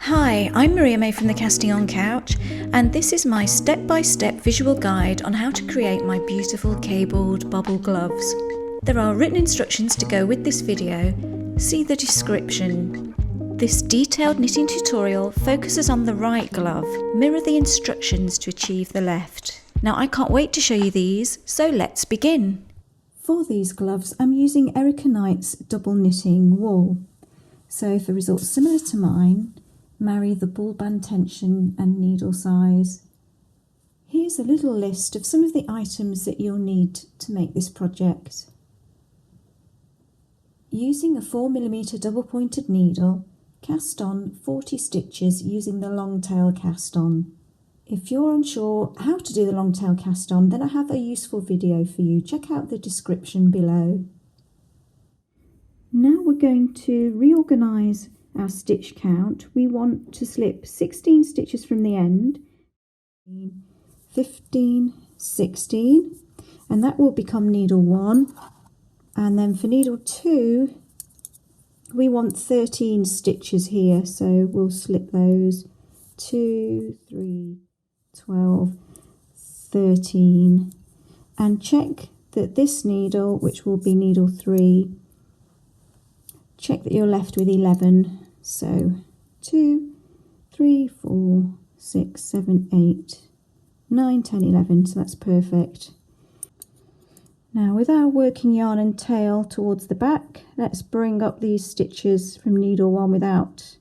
Hi, I'm Maria May from the Casting On Couch, and this is my step-by-step visual guide on how to create my beautiful cabled bobble gloves. There are written instructions to go with this video. See the description. This detailed knitting tutorial focuses on the right glove. Mirror the instructions to achieve the left. Now I can't wait to show you these, so let's begin. For these gloves, I'm using Erica Knight's double knitting wool. So for results similar to mine, marry the ball band tension and needle size. Here's a little list of some of the items that you'll need to make this project. Using a 4mm double pointed needle, cast on 40 stitches using the long tail cast on. If you're unsure how to do the long tail cast on, then I have a useful video for you. Check out the description below. Now we're going to reorganise our stitch count. We want to slip 16 stitches from the end, 15, 16, and that will become needle 1. And then for needle 2, we want 13 stitches here, so we'll slip those 2, 3, 12, 13, and check that this needle, which will be needle 3, check that you're left with 11. So 2, 3, 4, 6, 7, 8, 9, 10, 11. So that's perfect. Now with our working yarn and tail towards the back, let's bring up these stitches from needle 1 without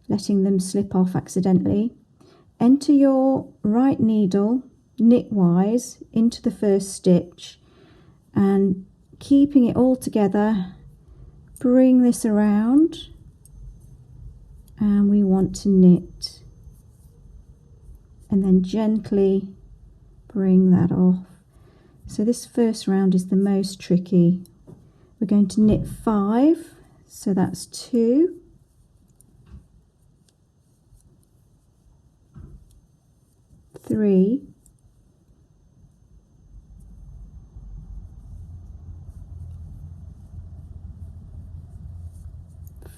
letting them slip off accidentally. Enter your right needle knitwise into the first stitch, and keeping it all together, bring this around, and we want to knit, and then gently bring that off. So this first round is the most tricky. We're going to knit 5, so that's 2, 3,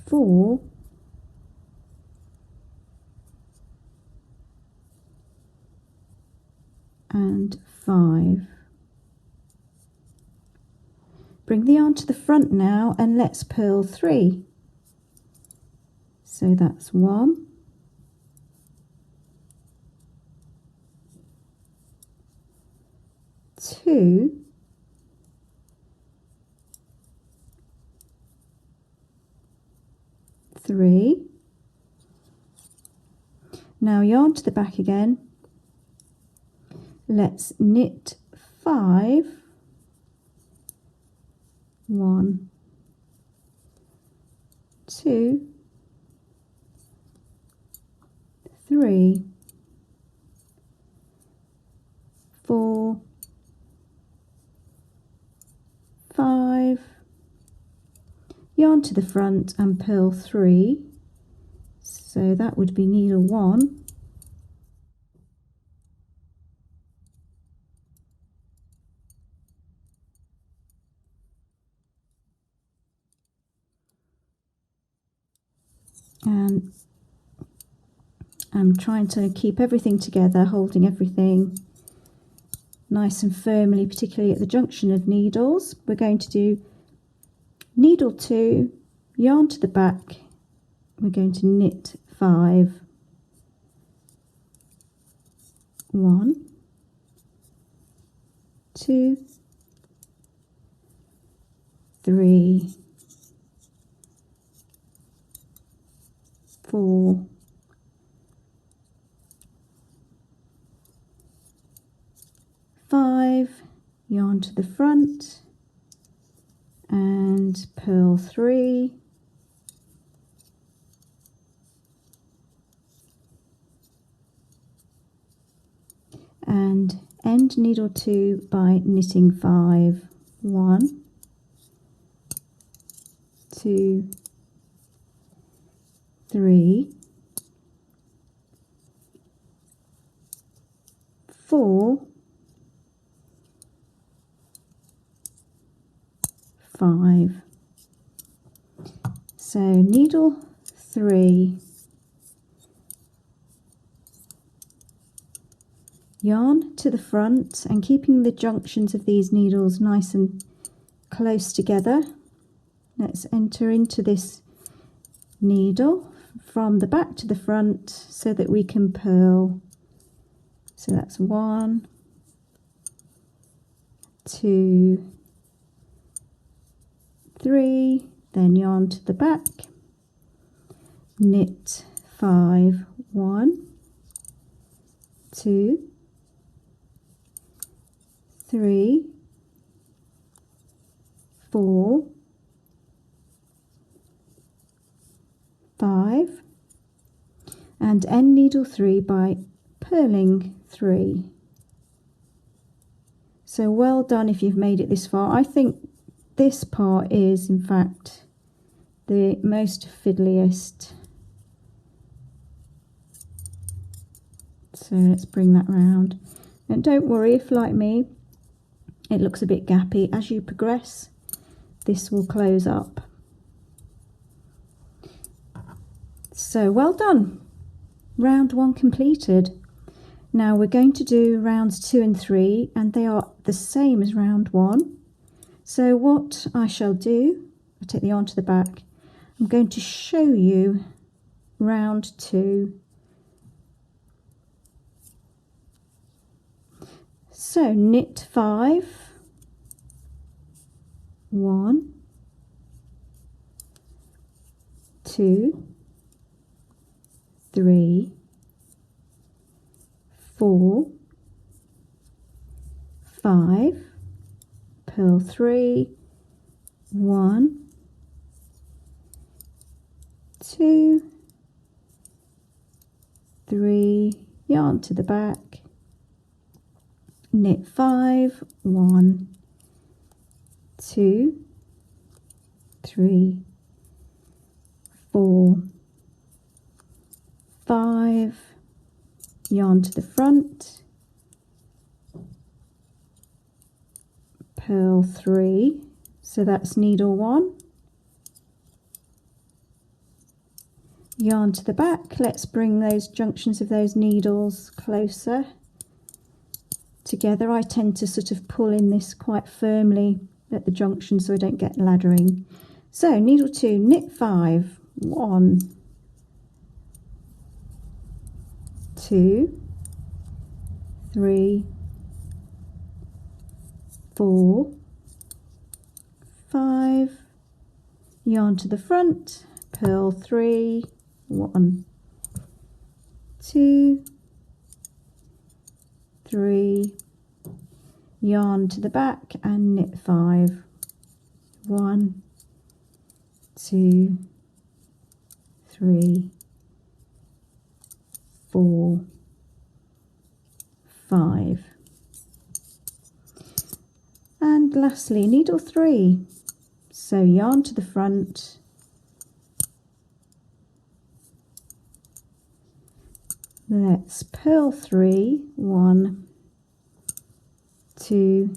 4, and 5. Bring the yarn to the front now and let's purl 3. So that's 1, 2, 3. Now yarn to the back again. Let's knit 5, 1, 2, 3, 4, 5, yarn to the front and purl 3, so that would be needle 1, and I'm trying to keep everything together, holding everything nice and firmly, particularly at the junction of needles. We're going to do needle 2, yarn to the back, we're going to knit 5, 1, 2, 3, 4, 5, yarn to the front and purl 3, and end needle 2 by knitting 5, 1, 2, 3, 4, 5. So needle 3, yarn to the front and keeping the junctions of these needles nice and close together. Let's enter into this needle from the back to the front so that we can purl. So that's 1, 2, 3, then yarn to the back, knit 5, 1, 2, 3, 4, 5, and end needle 3 by purling 3. So well done if you've made it this far. I think this part is in fact the most fiddliest. So let's bring that round. And don't worry if, like me, it looks a bit gappy. As you progress, this will close up. So well done. Round 1 completed. Now we're going to do rounds 2 and 3, and they are the same as round 1. So what I shall do, I'll take the yarn to the back, I'm going to show you round 2. So knit 5, 1, 2, 3, 4, 5, purl 3, 1, 2, 3, yarn to the back, knit 5, 1, 2, 3, 4, 5, yarn to the front, purl 3, so that's needle 1, yarn to the back. Let's bring those junctions of those needles closer together. I tend to sort of pull in this quite firmly at the junction so I don't get laddering. So needle 2, knit 5, 1, 2, 3, 4, 5, yarn to the front, purl 3, 1, 2, 3, yarn to the back and knit 5, 1, 2, 3, 4, 5. And lastly, needle 3. So yarn to the front, let's purl 3, 1, 2,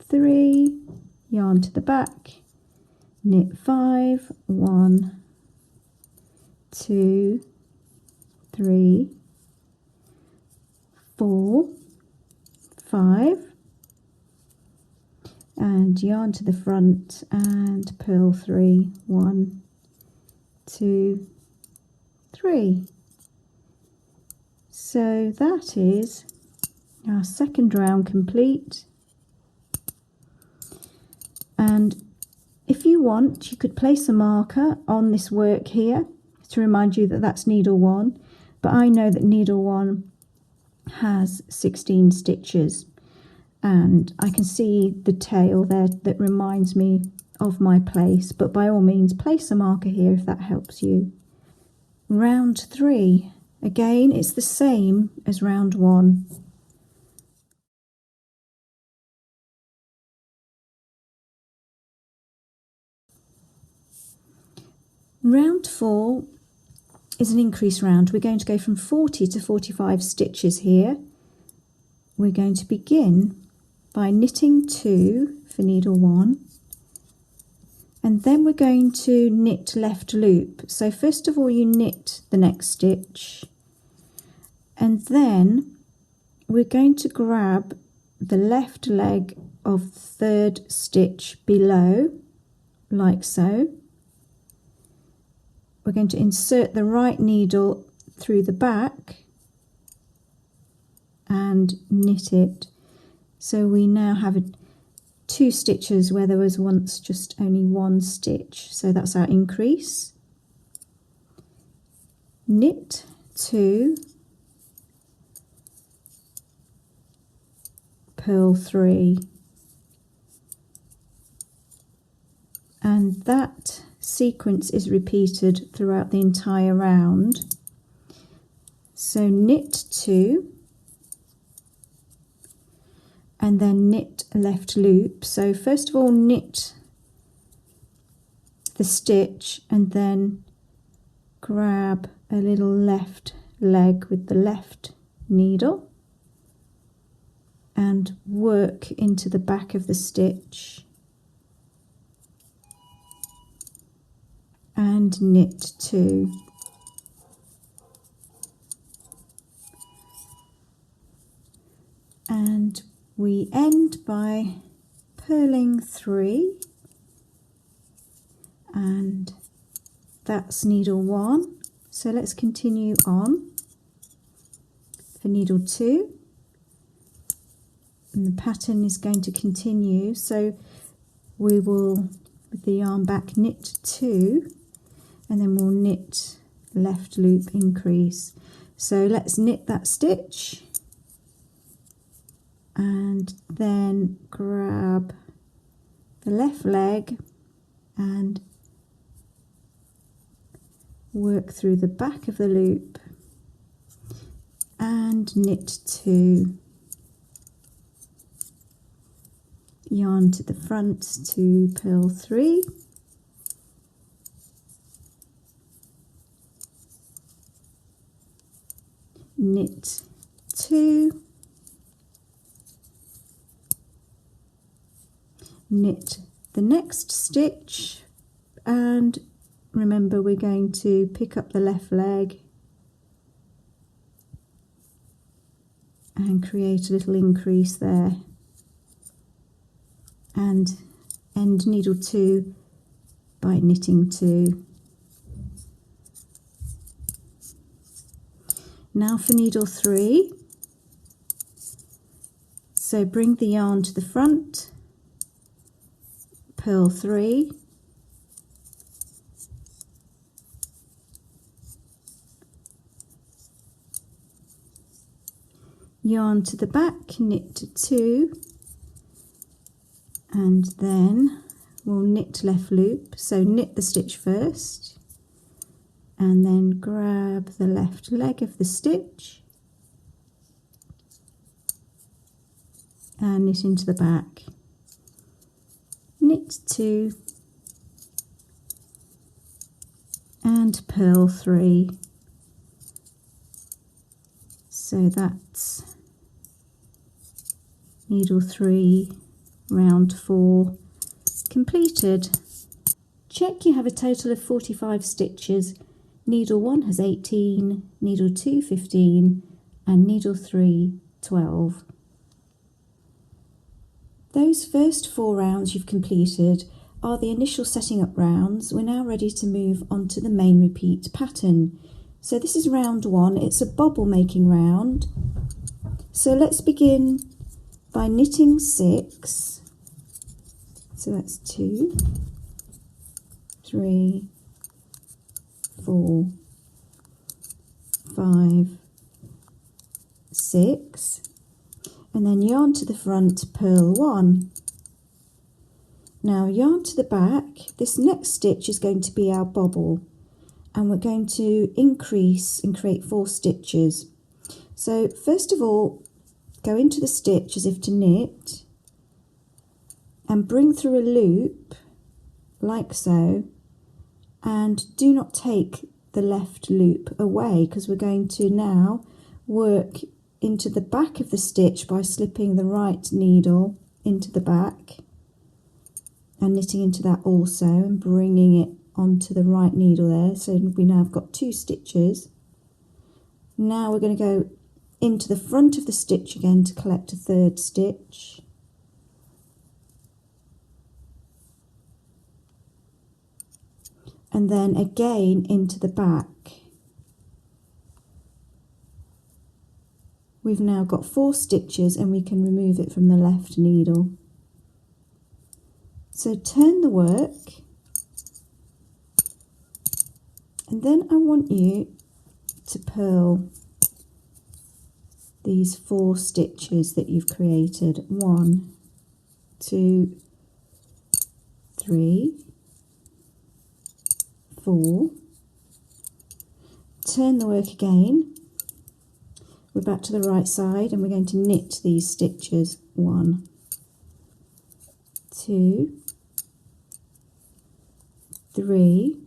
3, yarn to the back, knit 5, 1, 2, 3, 4, 5, and yarn to the front and purl 3, 1, 2, 3. So that is our second round complete. And if you want, you could place a marker on this work here to remind you that that's needle 1, but I know that needle 1 has 16 stitches, and I can see the tail there that reminds me of my place, but by all means place a marker here if that helps you. Round 3, again it's the same as round 1. Round 4 is an increase round. We're going to go from 40 to 45 stitches here. We're going to begin by knitting 2 for needle 1, and then we're going to knit left loop. So first of all you knit the next stitch, And then we're going to grab the left leg of the third stitch below, like so. We're going to insert the right needle through the back and knit it. So we now have 2 stitches where there was once just only 1 stitch. So that's our increase. Knit 2, purl 3, and that sequence is repeated throughout the entire round. So knit 2 and then knit left loop. So first of all knit the stitch and then grab a little left leg with the left needle and work into the back of the stitch and knit 2. And we end by purling 3, and that's needle 1. So let's continue on for needle 2, and the pattern is going to continue. So we will, with the yarn back, knit 2, and then we'll knit left loop increase. So let's knit that stitch and then grab the left leg and work through the back of the loop and knit 2, yarn to the front to purl 3, knit 2, knit the next stitch, and remember we're going to pick up the left leg and create a little increase there and end needle 2 by knitting 2. Now for needle 3, so bring the yarn to the front, purl 3, yarn to the back, knit 2, and then we'll knit left loop. So knit the stitch first and then grab the left leg of the stitch and knit into the back, knit 2 and purl 3. So that's needle 3, round 4 completed. Check you have a total of 45 stitches. Needle 1 has 18, needle 2 15 and needle 3 12. Those first 4 rounds you've completed are the initial setting up rounds. We're now ready to move on to the main repeat pattern. So this is round 1, it's a bobble making round. So let's begin by knitting 6. So that's 2, 3, 4, 5, 6, and then yarn to the front, purl 1. Now yarn to the back, this next stitch is going to be our bobble, and we're going to increase and create 4 stitches. So first of all, go into the stitch as if to knit and bring through a loop like so, and do not take the left loop away because we're going to now work into the back of the stitch by slipping the right needle into the back and knitting into that also and bringing it onto the right needle there. So we now have got 2 stitches. Now we're going to go into the front of the stitch again to collect a third stitch. And then again into the back. We've now got 4 stitches and we can remove it from the left needle. So turn the work, and then I want you to purl these 4 stitches that you've created. 1, 2, 3, 4. Turn the work again. We're back to the right side and we're going to knit these stitches. 1, 2, 3,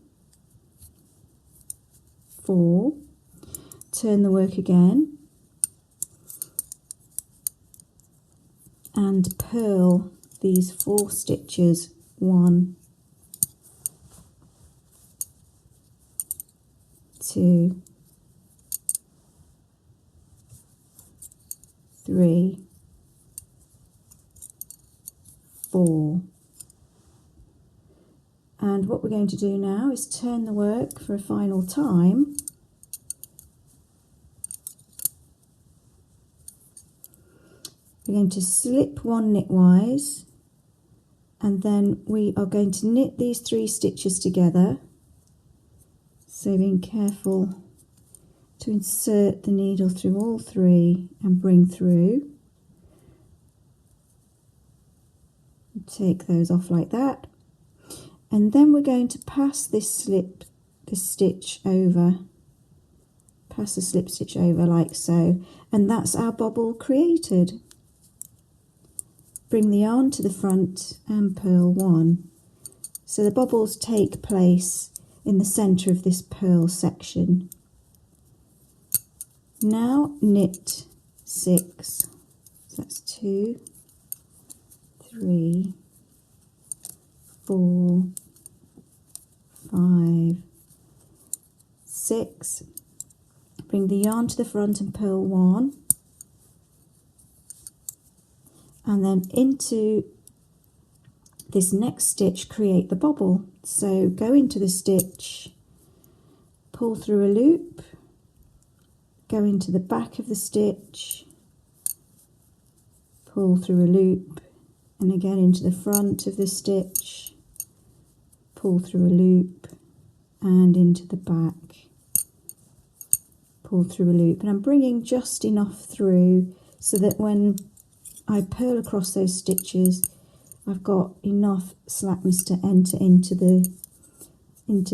4. Turn the work again and purl these 4 stitches. 1, 2, 3, 4. And what we're going to do now is turn the work for a final time. We're going to slip 1 knitwise, and then we are going to knit these 3 stitches together. So being careful to insert the needle through all 3 and bring through. Take those off like that. And then we're going to pass this stitch over. Pass the slip stitch over like so. And that's our bobble created. Bring the yarn to the front and purl 1. So the bobbles take place in the centre of this purl section. Now knit 6. So that's 2, 3, 4, 5, 6. Bring the yarn to the front and purl 1. And then into this next stitch create the bobble. So go into the stitch, pull through a loop, go into the back of the stitch, pull through a loop, and again into the front of the stitch, pull through a loop, and into the back, pull through a loop. And I'm bringing just enough through so that when I purl across those stitches, I've got enough slackness to enter into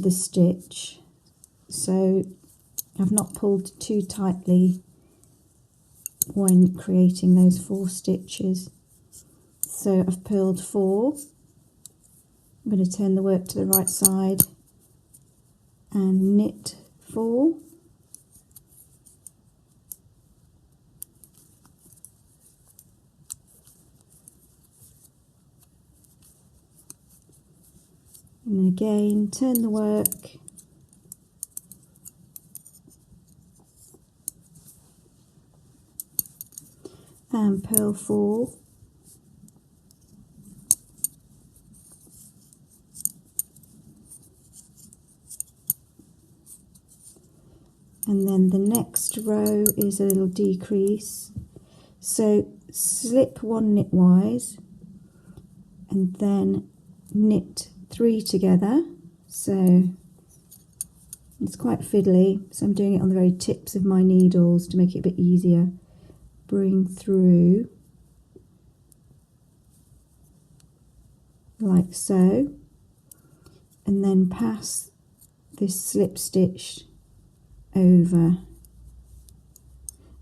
the stitch. So I've not pulled too tightly when creating those 4 stitches. So I've purled 4. I'm going to turn the work to the right side and knit 4. And again, turn the work and purl 4. And then the next row is a little decrease. So slip 1 knitwise and then knit 3 together. So it's quite fiddly, so I'm doing it on the very tips of my needles to make it a bit easier. Bring through like so, and then pass this slip stitch over.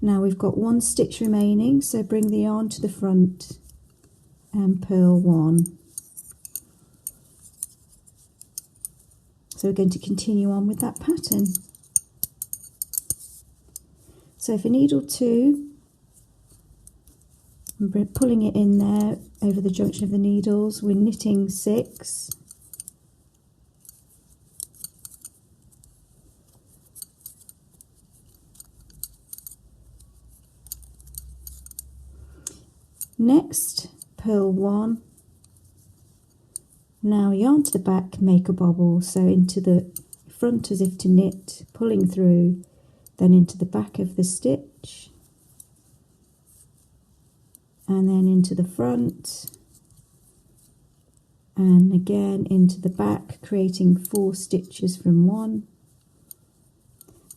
Now we've got 1 stitch remaining, so bring the yarn to the front and purl 1. So we're going to continue on with that pattern. So for needle 2, I'm pulling it in there over the junction of the needles. We're knitting 6. Next, purl 1. Now yarn to the back, make a bobble, so into the front as if to knit, pulling through, then into the back of the stitch, and then into the front, and again into the back, creating 4 stitches from 1.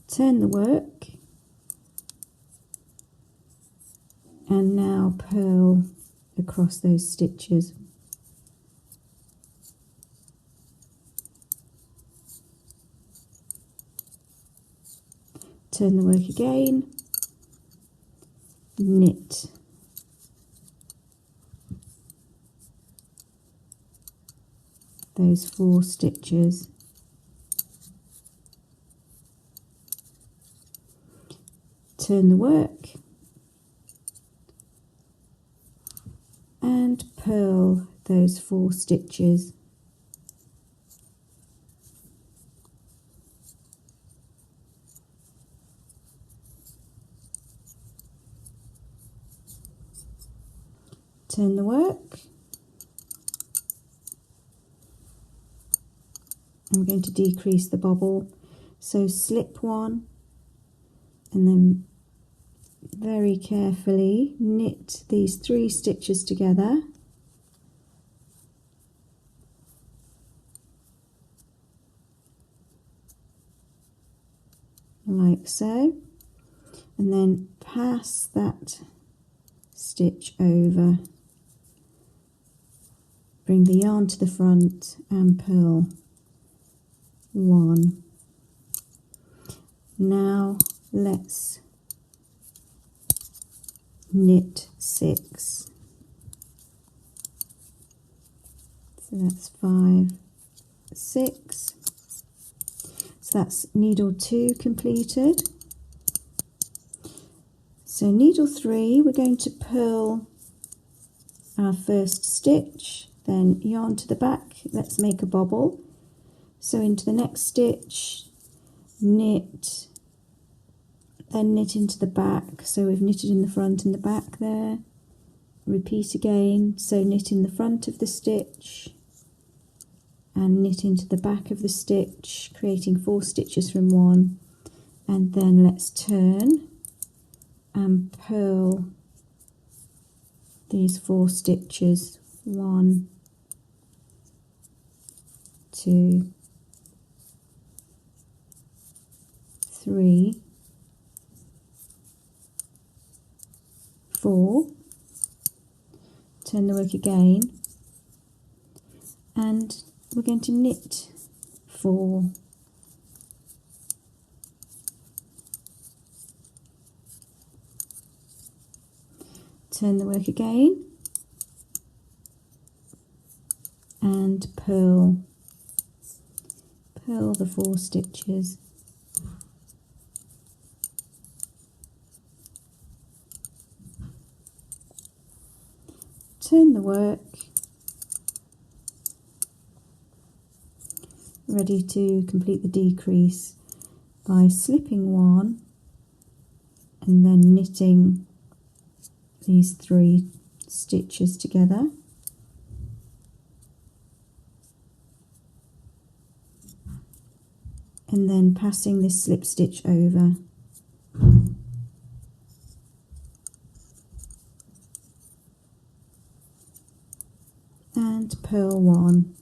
Turn the work, and now purl across those stitches. Turn the work again, knit, those 4 stitches, turn the work and purl those 4 stitches. Turn the work, I'm going to decrease the bobble, so slip 1 and then very carefully knit these 3 stitches together, like so, and then pass that stitch over, bring the yarn to the front and purl 1. Now let's knit 6. So that's 5, 6. So that's needle 2 completed. So needle 3, we're going to purl our first stitch, then yarn to the back, let's make a bobble. So into the next stitch, knit, then knit into the back, so we've knitted in the front and the back there, repeat again, so knit in the front of the stitch and knit into the back of the stitch, creating 4 stitches from 1, and then let's turn and purl these 4 stitches, 1, 2, 3, 4, turn the work again, and we're going to knit 4, turn the work again, and purl the 4 stitches, turn the work, ready to complete the decrease by slipping 1 and then knitting these 3 stitches together, and then passing this slip stitch over, and purl 1.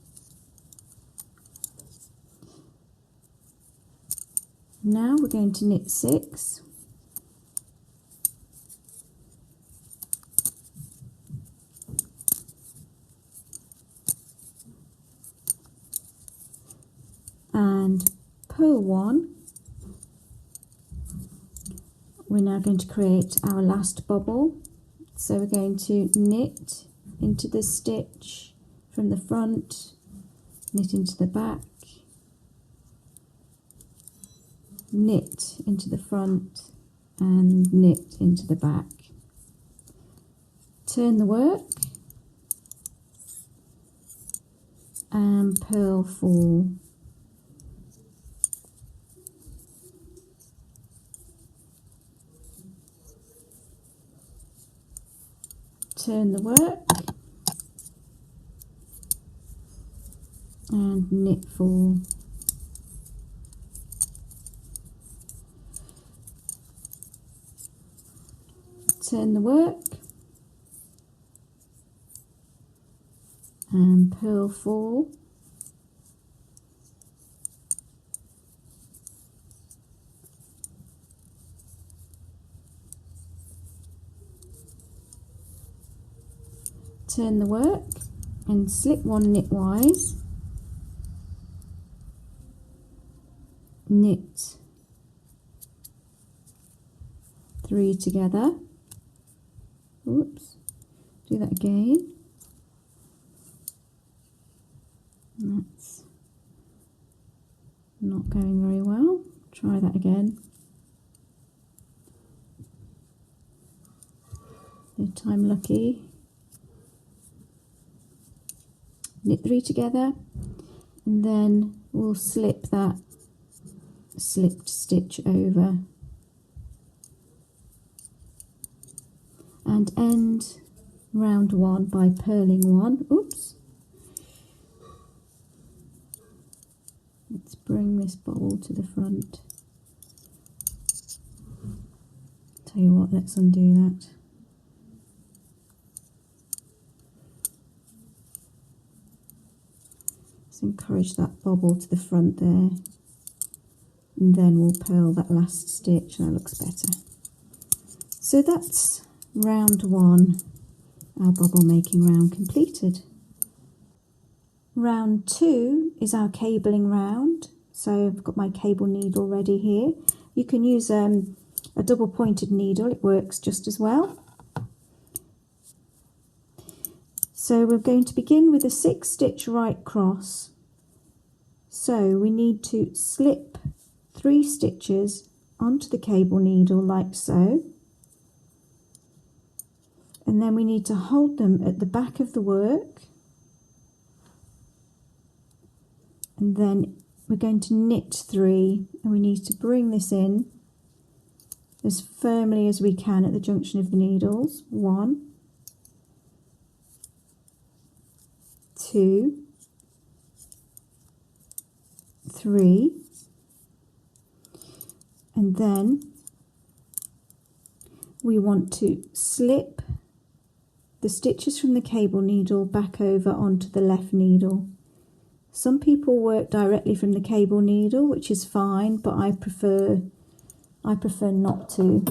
Now we're going to knit 6, and purl 1. We're now going to create our last bobble, so we're going to knit into the stitch from the front, knit into the back, knit into the front and knit into the back. Turn the work and purl 4. turn the work and knit 4. Turn the work and purl 4. Turn the work and slip 1 knitwise, knit 3 together. Oops, do that again. That's not going very well. Try that again. Third time lucky. Knit 3 together, and then we'll slip that slipped stitch over and end round 1 by purling 1. Oops. Let's bring this bobble to the front. Tell you what, let's undo that. Let's encourage that bobble to the front there, and then we'll purl that last stitch. That looks better. So that's round 1, our bobble making round completed. Round 2 is our cabling round. So I've got my cable needle ready here. You can use a double pointed needle, it works just as well. So we're going to begin with a 6 stitch right cross. So we need to slip 3 stitches onto the cable needle like so. And then we need to hold them at the back of the work. And then we're going to knit 3, and we need to bring this in as firmly as we can at the junction of the needles. 1, 2, 3, and then we want to slip the stitches from the cable needle back over onto the left needle. Some people work directly from the cable needle, which is fine, but I prefer not to.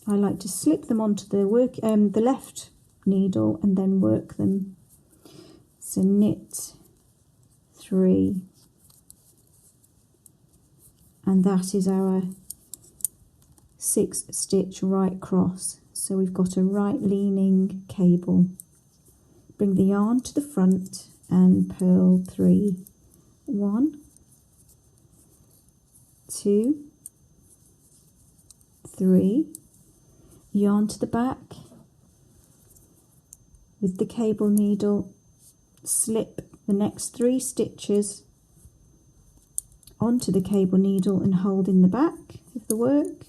I like to slip them onto the left needle and then work them. So knit 3, and that is our 6 stitch right cross. So we've got a right leaning cable. Bring the yarn to the front and purl 3. 1, 2, 3, yarn to the back, with the cable needle slip the next 3 stitches onto the cable needle and hold in the back of the work,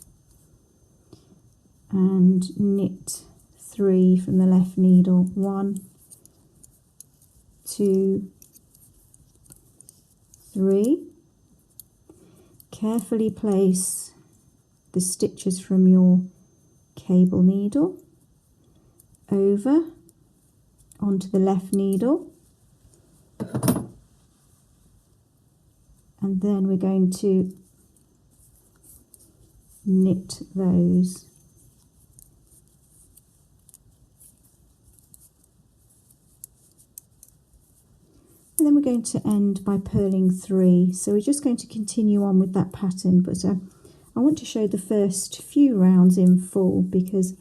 and knit 3 from the left needle. 1, 2, 3. Carefully place the stitches from your cable needle over onto the left needle, and then we're going to knit those. And then we're going to end by purling 3. So we're just going to continue on with that pattern, but I want to show the first few rounds in full because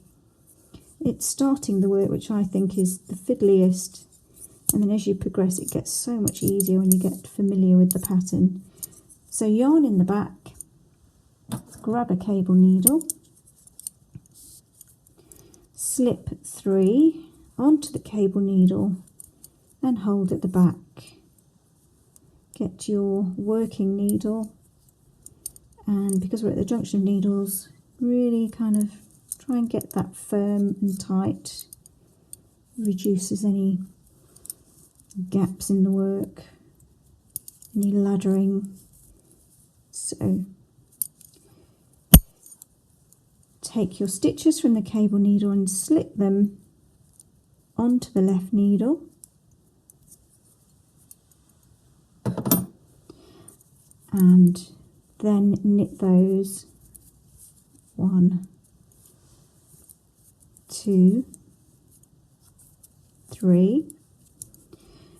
it's starting the work which I think is the fiddliest, and then as you progress it gets so much easier when you get familiar with the pattern. So yarn in the back, grab a cable needle, slip 3 onto the cable needle and hold at the back. Get your working needle, and because we're at the junction of needles, really kind of Try and get that firm and tight. Reduces any gaps in the work, any laddering. So take your stitches from the cable needle and slip them onto the left needle. And then knit those 1, 2, 3.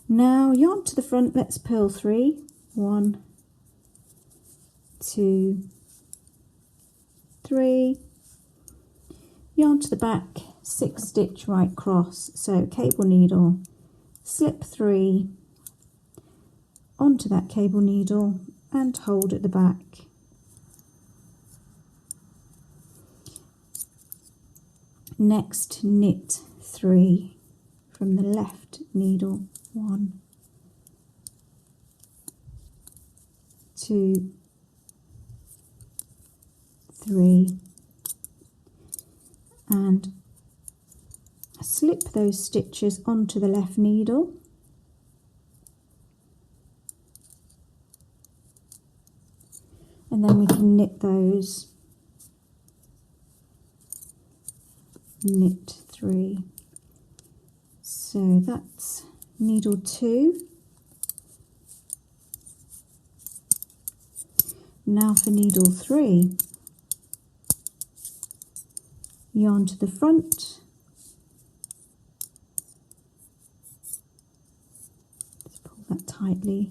Now yarn to the front, let's purl 3. 1, 2, 3. Yarn to the back, 6 stitch right cross. So cable needle, slip 3 onto that cable needle and hold at the back. Next, knit 3 from the left needle. 1, 2, 3, and slip those stitches onto the left needle. And then we can knit those. Knit 3. So that's needle 2. Now for needle 3. Yarn to the front. Just pull that tightly.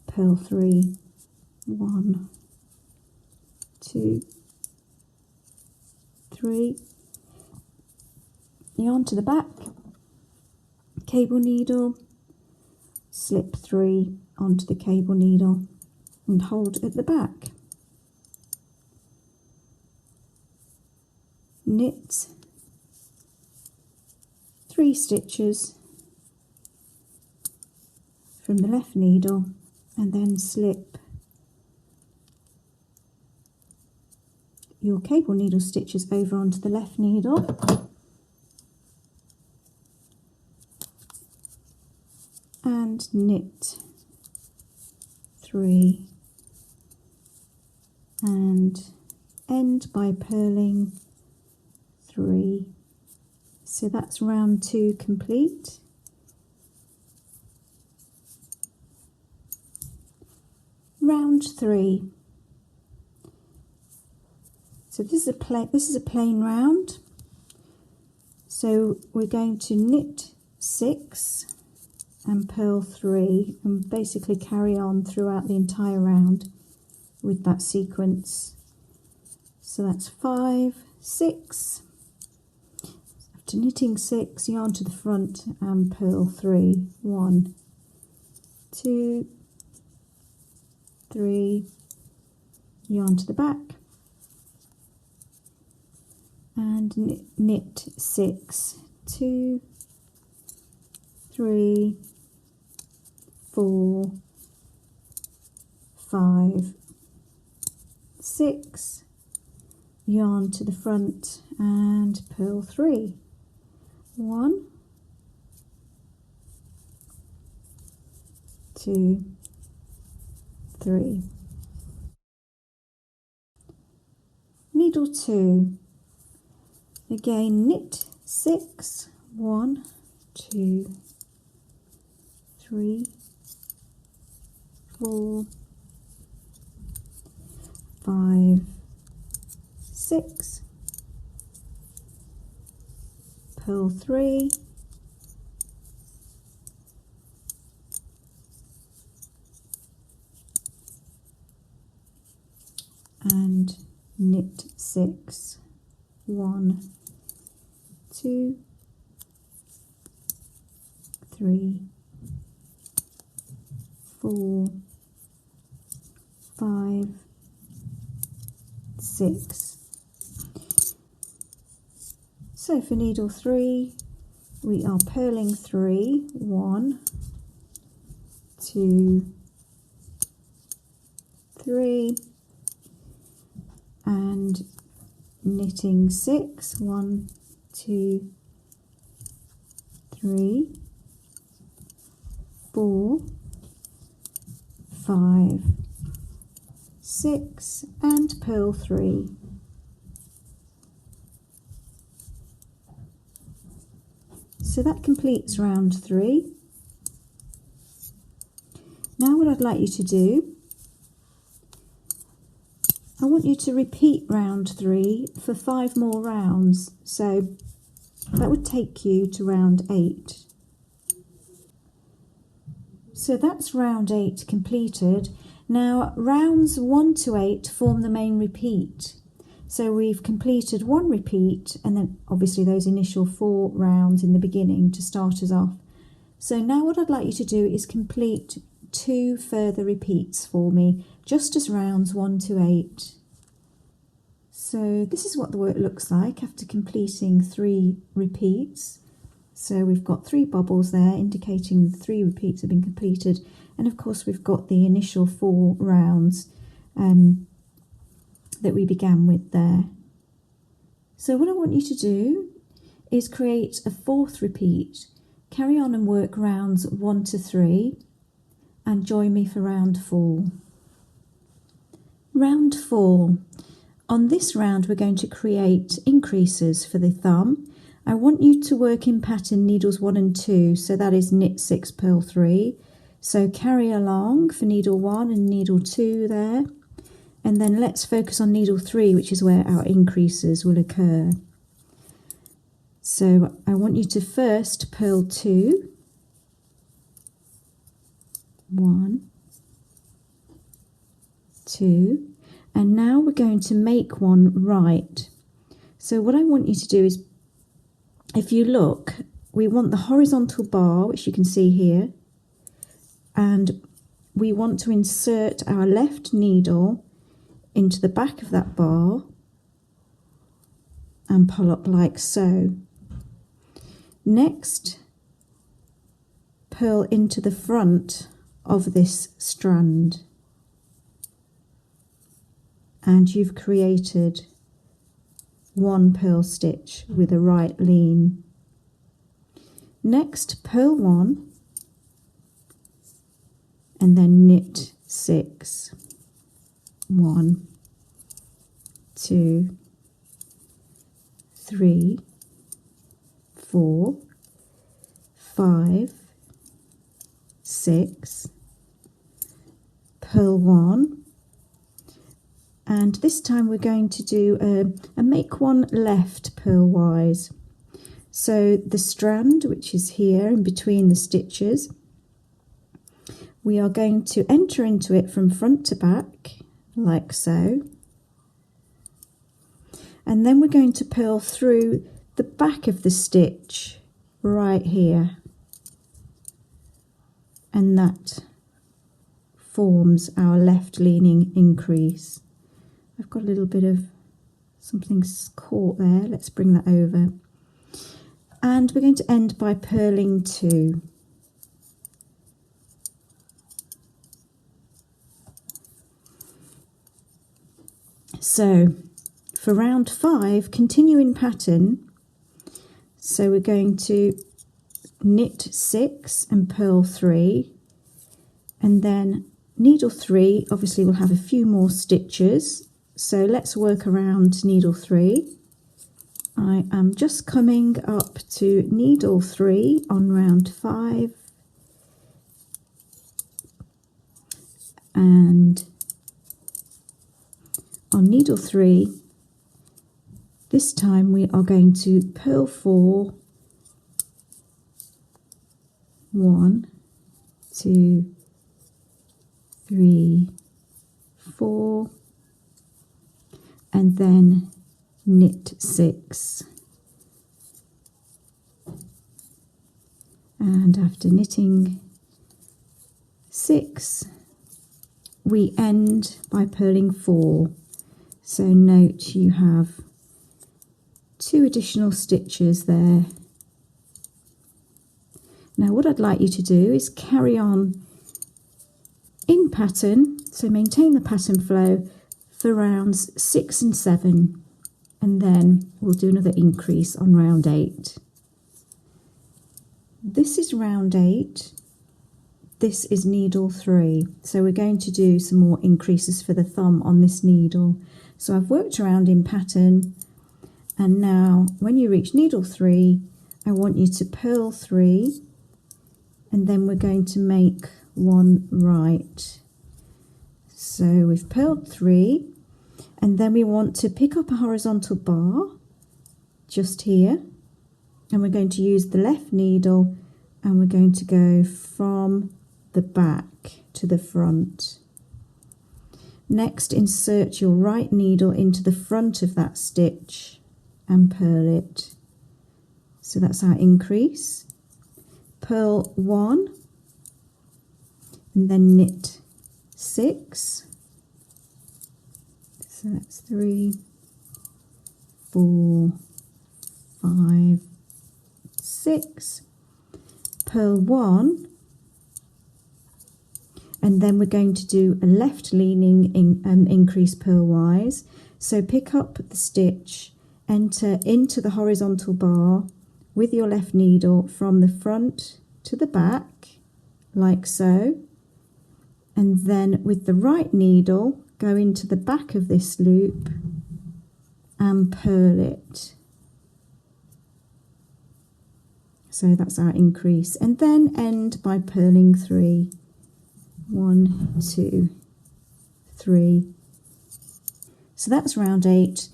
Purl 3. 1, 2, 3. Yarn to the back, cable needle, slip 3 onto the cable needle and hold at the back. Knit 3 stitches from the left needle and then slip your cable needle stitches over onto the left needle. And knit 3 and end by purling 3. So that's round 2 complete. Round 3. So this is a plain round. So we're going to knit 6 and purl 3 and basically carry on throughout the entire round with that sequence. So that's 5, 6. After knitting 6, yarn to the front and purl 3. 1, 2, 3. Yarn to the back and knit 6. 2, 3, 4, 5, 6. Yarn to the front and purl 3. 1, 2, 3. Needle 2. Again, knit 6. 1, 2, 3, 4, 5, 6. Purl 3. And knit 6. 1, 2, 3, 4, 5, 6. So for needle 3, we are purling 3. 1, 2, 3, and knitting 6, 1, 2, 3, 4, 5, 6 and purl 3. So that completes round 3. Now what I'd like you to do, I want you to repeat round 3 for 5 more rounds, so that would take you to round 8. So that's round 8 completed. Now rounds 1 to 8 form the main repeat. So we've completed 1 repeat and then obviously those initial 4 rounds in the beginning to start us off. So now what I'd like you to do is complete 2 further repeats for me, just as rounds 1 to 8. So this is what the work looks like after completing 3 repeats. So we've got 3 bobbles there indicating the 3 repeats have been completed, and of course we've got the initial 4 rounds that we began with there. So what I want you to do is create a 4th repeat, carry on and work rounds 1 to 3 and join me for round 4. Round 4. On this round we're going to create increases for the thumb. I want you to work in pattern needles 1 and 2, so that is knit 6, purl 3. So carry along for needle 1 and needle 2 there, and then let's focus on needle 3, which is where our increases will occur. So I want you to first purl 2, 1, 2, and now we're going to make one right. So what I want you to do is, if you look, we want the horizontal bar, which you can see here, and we want to insert our left needle into the back of that bar and pull up like so. Next, purl into the front of this strand, and you've created 1 purl stitch with a right lean. Next, purl 1 and then knit 6, 1, 2, 3, 4, 5, 6, purl 1, and this time we're going to do a make one left purlwise. So the strand, which is here in between the stitches, we are going to enter into it from front to back like so, and then we're going to purl through the back of the stitch right here, and that forms our left leaning increase. I've got a little bit of something caught there, let's bring that over, and we're going to end by purling 2. So for round 5, continue in pattern. So we're going to knit 6 and purl 3, and then needle 3 obviously will have a few more stitches, so let's work around needle 3. I am just coming up to needle 3 on round 5, and on needle 3 this time we are going to purl 4, 1, 2, 3, 4, and then knit 6, and after knitting 6 we end by purling 4. So note you have 2 additional stitches there. Now what I'd like you to do is carry on in pattern, so maintain the pattern flow for rounds 6 and 7. and then we'll do another increase on round 8. This is round 8, this is needle 3, so we're going to do some more increases for the thumb on this needle. So I've worked around in pattern, and now when you reach needle 3, I want you to purl 3, and then we're going to make 1 right. So we've purled 3, and then we want to pick up a horizontal bar just here, and we're going to use the left needle, and we're going to go from the back to the front. Next, insert your right needle into the front of that stitch and purl it. So that's our increase. Purl 1 and then knit 6. So that's 3, 4, 5, 6. Purl 1, and then we're going to do a left leaning increase purlwise. So pick up the stitch, enter into the horizontal bar with your left needle from the front to the back, like so, and then with the right needle go into the back of this loop and purl it. So that's our increase, and then end by purling 3. 1, 2, 3. So that's round 8,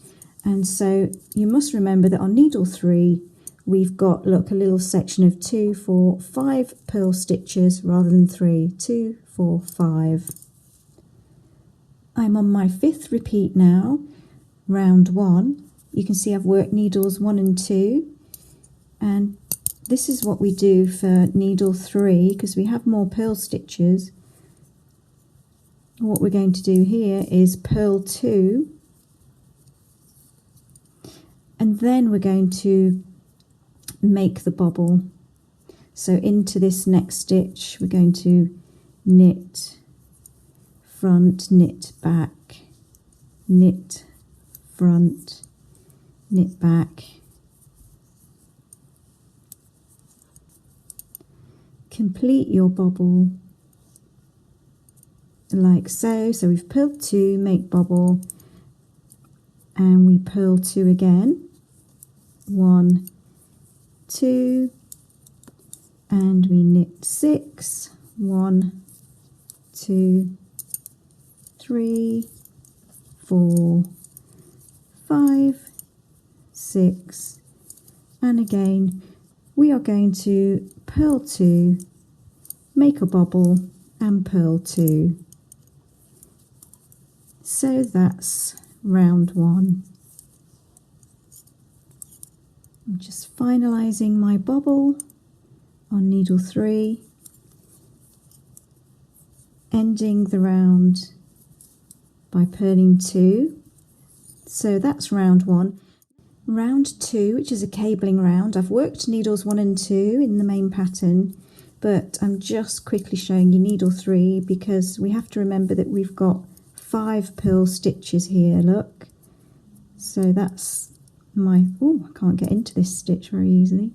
and so you must remember that on needle 3 we've got, look, a little section of 2, 4, 5 purl stitches rather than 3. 2, 4, 5. I'm on my 5th repeat now, round 1. You can see I've worked needles 1 and 2, and this is what we do for needle 3 because we have more purl stitches. What we're going to do here is purl 2, and then we're going to make the bobble. So into this next stitch we're going to knit front, knit back, knit front, knit back, complete your bobble like so. So we've purled 2, make bobble, and we purl 2 again, 1, 2, and we knit 6, 1, 2, 3, 4, 5, 6, and again we are going to purl 2, make a bobble and purl 2. So that's round 1. I'm just finalising my bobble on needle 3, ending the round by purling 2. So that's round 1. Round 2, which is a cabling round, I've worked needles 1 and 2 in the main pattern, but I'm just quickly showing you needle 3 because we have to remember that we've got 5 purl stitches here, look. So that's my, oh, I can't get into this stitch very easily.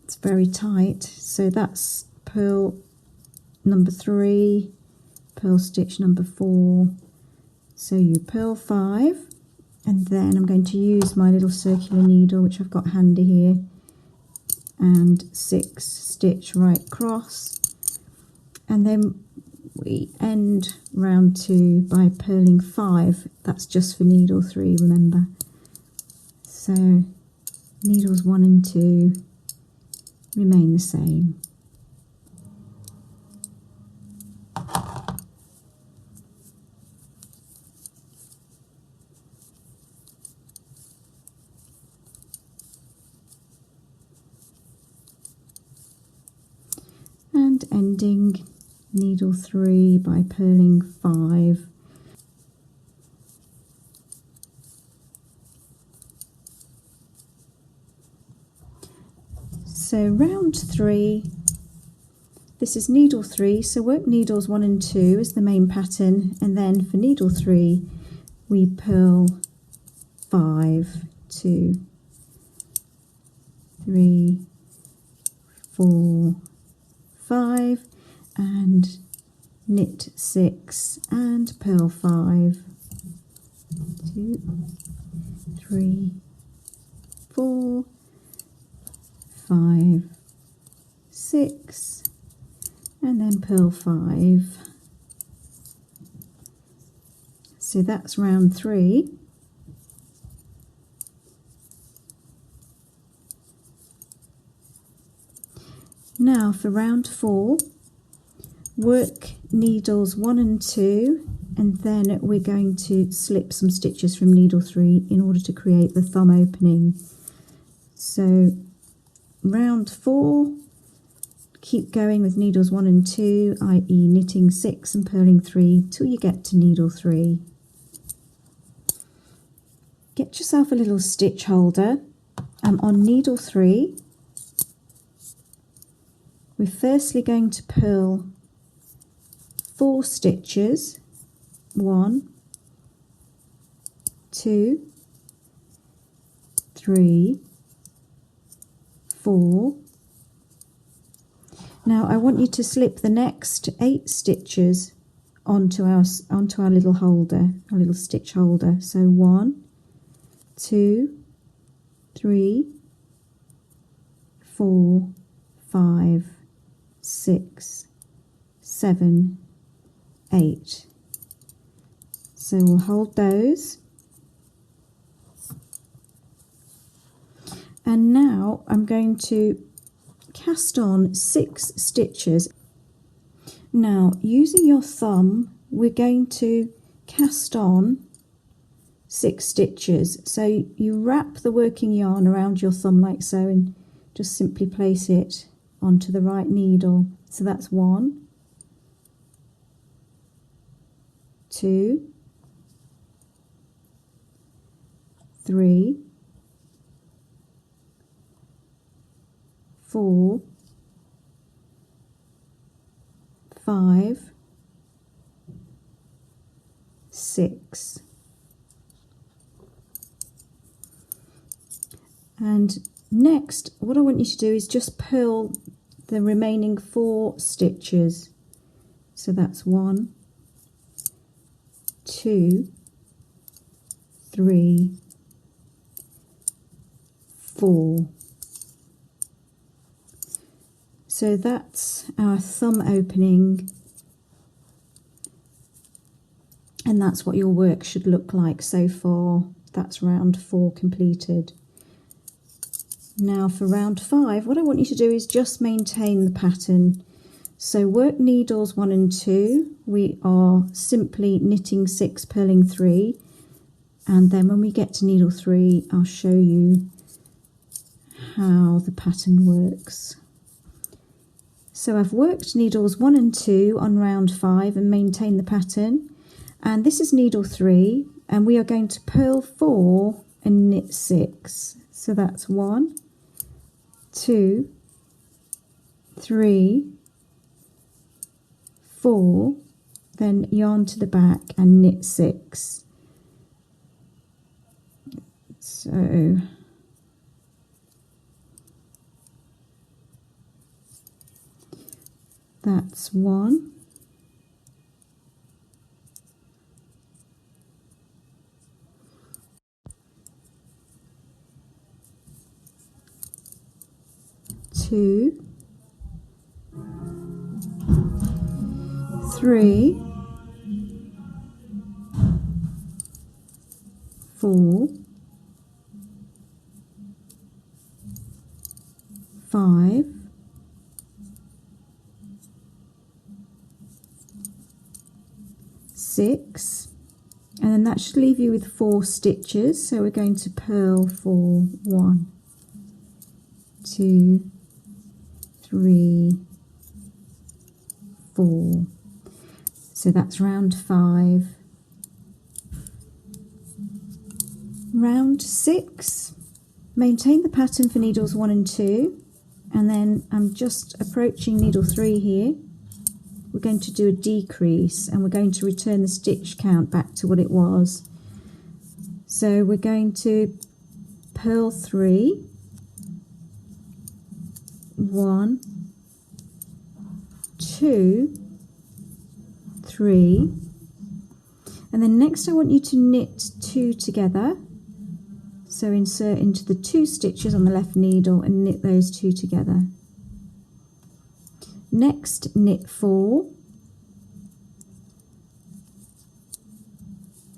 It's very tight. So that's purl number 3, purl stitch number 4. So you purl 5, and then I'm going to use my little circular needle, which I've got handy here, and 6 stitch right across, and then we end round 2 by purling 5. That's just for needle 3, remember. So needles 1 and 2 remain the same. And ending needle 3 by purling 5. So round 3, this is needle 3, so work needles 1 and 2 as the main pattern, and then for needle 3 we purl 5, 2, 3, 4, 5, and knit 6 and purl 5, 2, 3, 4, 5, 6, and then purl 5. So that's round 3. Now for round 4, work needles 1 and 2, and then we're going to slip some stitches from needle 3 in order to create the thumb opening. So round 4, keep going with needles 1 and 2, i.e. knitting 6 and purling 3 till you get to needle 3. Get yourself a little stitch holder, and on needle 3 we're firstly going to purl 4 stitches, 1, 2, 3, 4. Now I want you to slip the next 8 stitches onto our little holder, our little stitch holder. So 1, 2, 3, 4, 5, 6, 7, 8. So we'll hold those. And now I'm going to cast on 6 stitches. Now using your thumb we're going to cast on 6 stitches. So you wrap the working yarn around your thumb like so and just simply place it onto the right needle. So that's 1, 2, 3, 4, 5, 6. And next what I want you to do is just purl the remaining 4 stitches. So that's 1, 2, 3, 4. So that's our thumb opening, and that's what your work should look like so far. That's round 4 completed. Now for round 5, what I want you to do is just maintain the pattern. So work needles 1 and 2, we are simply knitting 6, purling 3, and then when we get to needle 3 I'll show you how the pattern works. So I've worked needles 1 and 2 on round 5 and maintained the pattern, and this is needle 3, and we are going to purl 4 and knit 6. So that's 1, 2, 3, 4, then yarn to the back and knit 6. So that's 1, 2, 3, 4, 5, 6, and then that should leave you with 4 stitches. So we're going to purl for 1, 2, 3, 4. So that's round 5. Round 6, maintain the pattern for needles 1 and 2, and then I'm just approaching needle 3 here. We're going to do a decrease and we're going to return the stitch count back to what it was. So we're going to purl 3, 1, 2, 3, and then next I want you to knit 2 together. So insert into the 2 stitches on the left needle and knit those 2 together. Next, knit 4,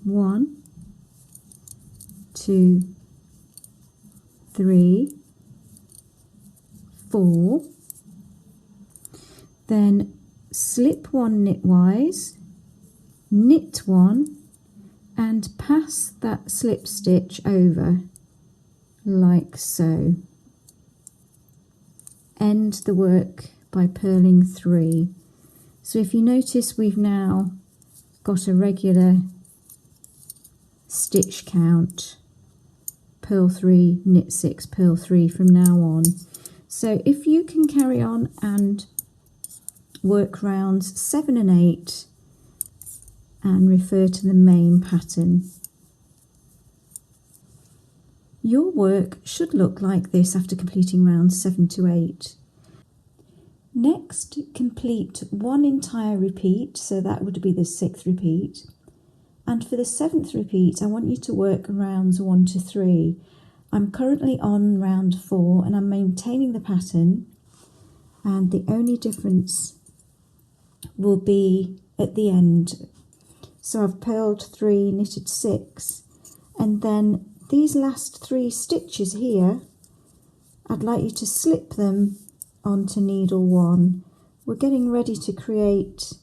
1, 2, 3, 4, then slip 1 knitwise, knit 1 and pass that slip stitch over like so. End the work by purling 3. So if you notice, we've now got a regular stitch count: purl 3, knit 6, purl 3 from now on. So if you can carry on and work rounds 7 and 8 and refer to the main pattern, your work should look like this after completing rounds 7 to 8. Next, complete 1 entire repeat, so that would be the 6th repeat. And for the 7th repeat, I want you to work rounds 1 to 3. I'm currently on round 4 and I'm maintaining the pattern, and the only difference will be at the end. So I've purled 3, knitted 6, and then these last 3 stitches here, I'd like you to slip them onto needle 1. We're getting ready to create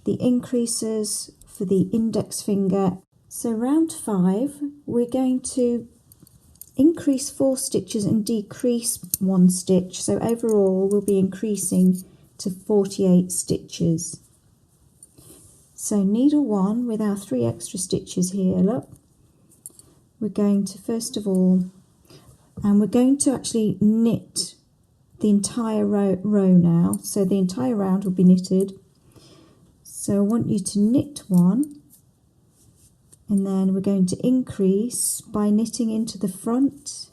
the increases for the index finger. So round 5, we're going to increase 4 stitches and decrease 1 stitch. So overall we'll be increasing to 48 stitches. So needle 1 with our 3 extra stitches here, look. We're going to first of all, and we're going to actually knit the entire row now. So the entire round will be knitted. So I want you to knit 1, and then we're going to increase by knitting into the front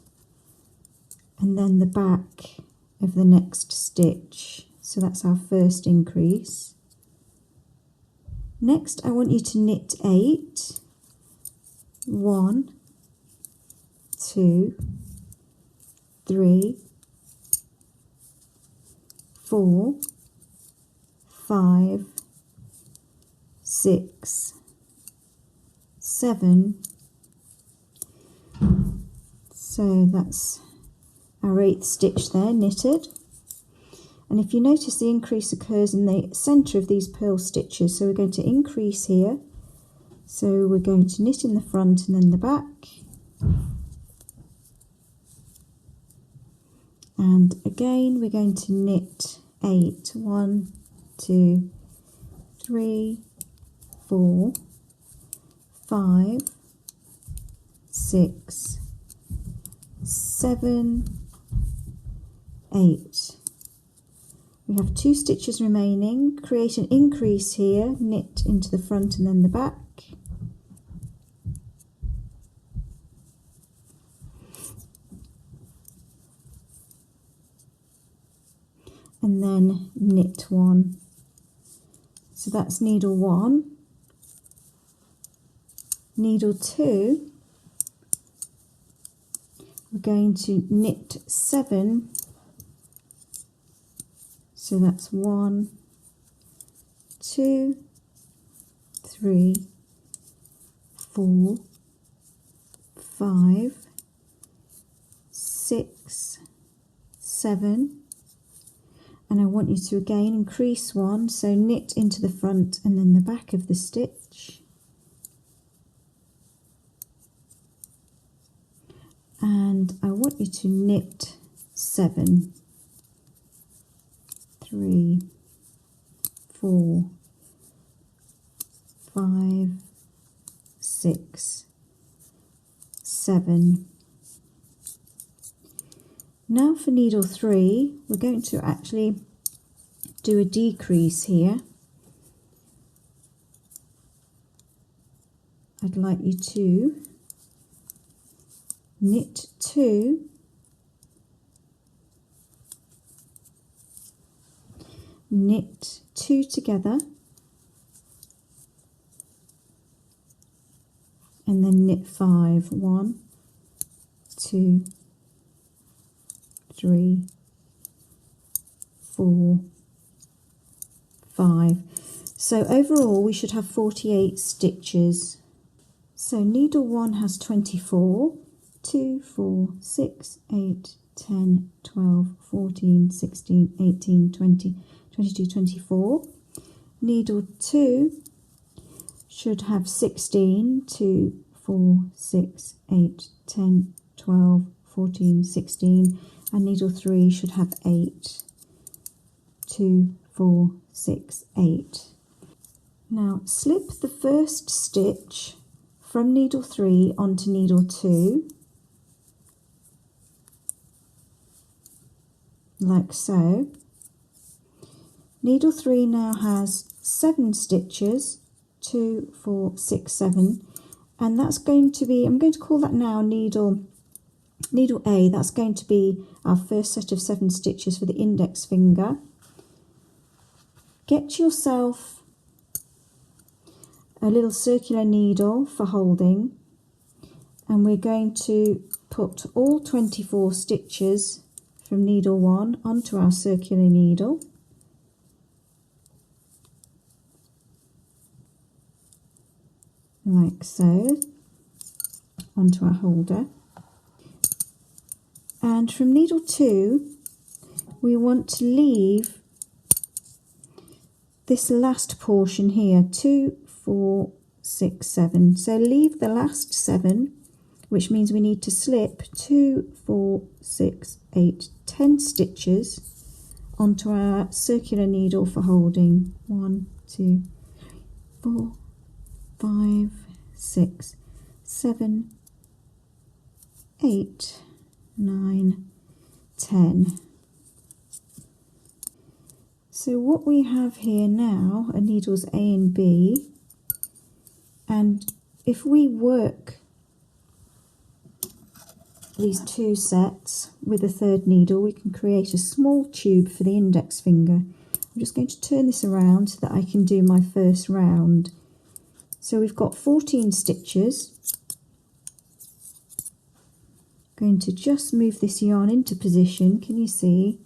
and then the back of the next stitch. So that's our first increase. Next, I want you to knit 8, 1, 2, 3, 4, 5, 6, 7. So that's our 8th stitch there, knitted. And if you notice, the increase occurs in the centre of these purl stitches. So we're going to increase here. So we're going to knit in the front and then the back. And again, we're going to knit 8. 1, 2, 3, 4, 5, 6, 7, 8. We have 2 stitches remaining. Create an increase here, knit into the front and then the back. And then knit 1. So that's needle 1. Needle 2, we're going to knit 7. So that's 1, 2, 3, 4, 5, 6, 7. And I want you to again increase 1, so knit into the front and then the back of the stitch. And I want you to knit 7. 3, 4, 5, 6, 7. Now for needle 3, we're going to actually do a decrease here. I'd like you to knit 2, knit 2 together, and then knit 5. 1, 2, 3, 4, 5. So overall we should have 48 stitches. So needle 1 has 24, 2, 4, 6, 8, 10, 12, 14, 16, 18, 20, 22, 24. Needle 2 should have 16, 2, 4, 6, 8, 10, 12, 14, 16, and needle 3 should have 8, 2, 4, 6, 8. Now slip the first stitch from needle 3 onto needle 2, like so. Needle 3 now has 7 stitches, 2, 4, 6, 7, and that's going to be, I'm going to call that now needle A. That's going to be our first set of 7 stitches for the index finger. Get yourself a little circular needle for holding, and we're going to put all 24 stitches from needle 1 onto our circular needle. Like so, onto our holder. And from needle 2 we want to leave this last portion here, 2, 4, 6, 7. So leave the last 7, which means we need to slip 2, 4, 6, 8, 10 stitches onto our circular needle for holding. 1, 2, 4, 5, 6, 7, 8, 9, 10. So what we have here now are needles A and B, and if we work these 2 sets with a 3rd needle, we can create a small tube for the index finger. I'm just going to turn this around so that I can do my first round. So we've got 14 stitches. Going to just move this yarn into position, can you see?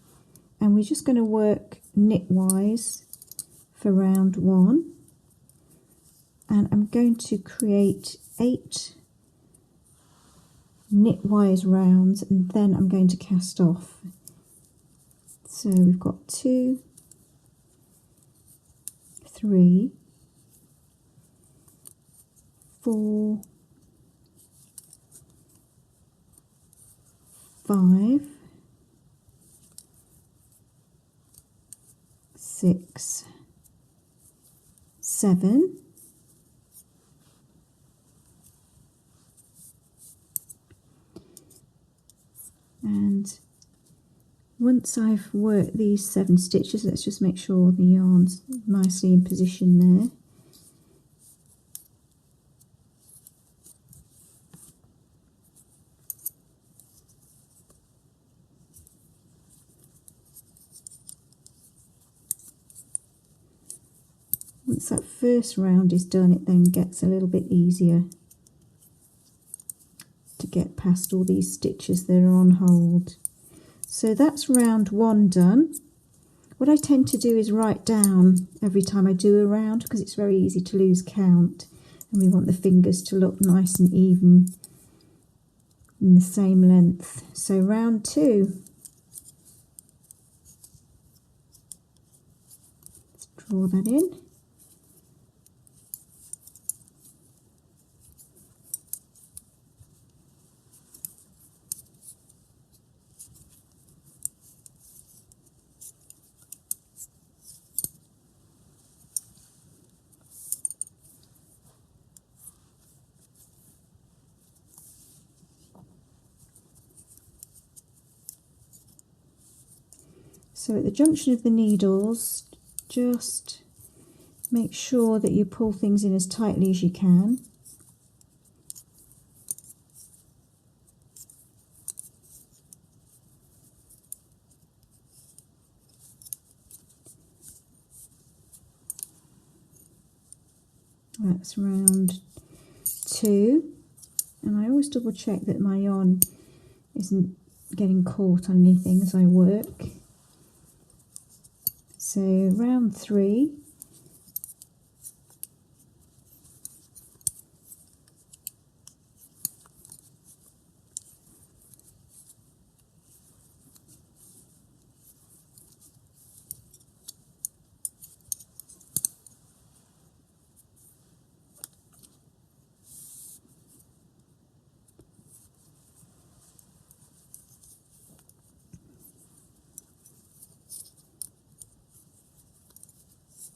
And we're just going to work knitwise for round 1. And I'm going to create 8 knitwise rounds, and then I'm going to cast off. So we've got 2, 3, 4, 5, 6, 7, and once I've worked these 7 stitches, let's just make sure the yarn's nicely in position there. Once that first round is done, it then gets a little bit easier to get past all these stitches that are on hold. So that's round 1 done. What I tend to do is write down every time I do a round, because it's very easy to lose count, and we want the fingers to look nice and even in the same length. So round 2. Let's draw that in. So at the junction of the needles, just make sure that you pull things in as tightly as you can. That's round 2, and I always double check that my yarn isn't getting caught on anything as I work. So round 3,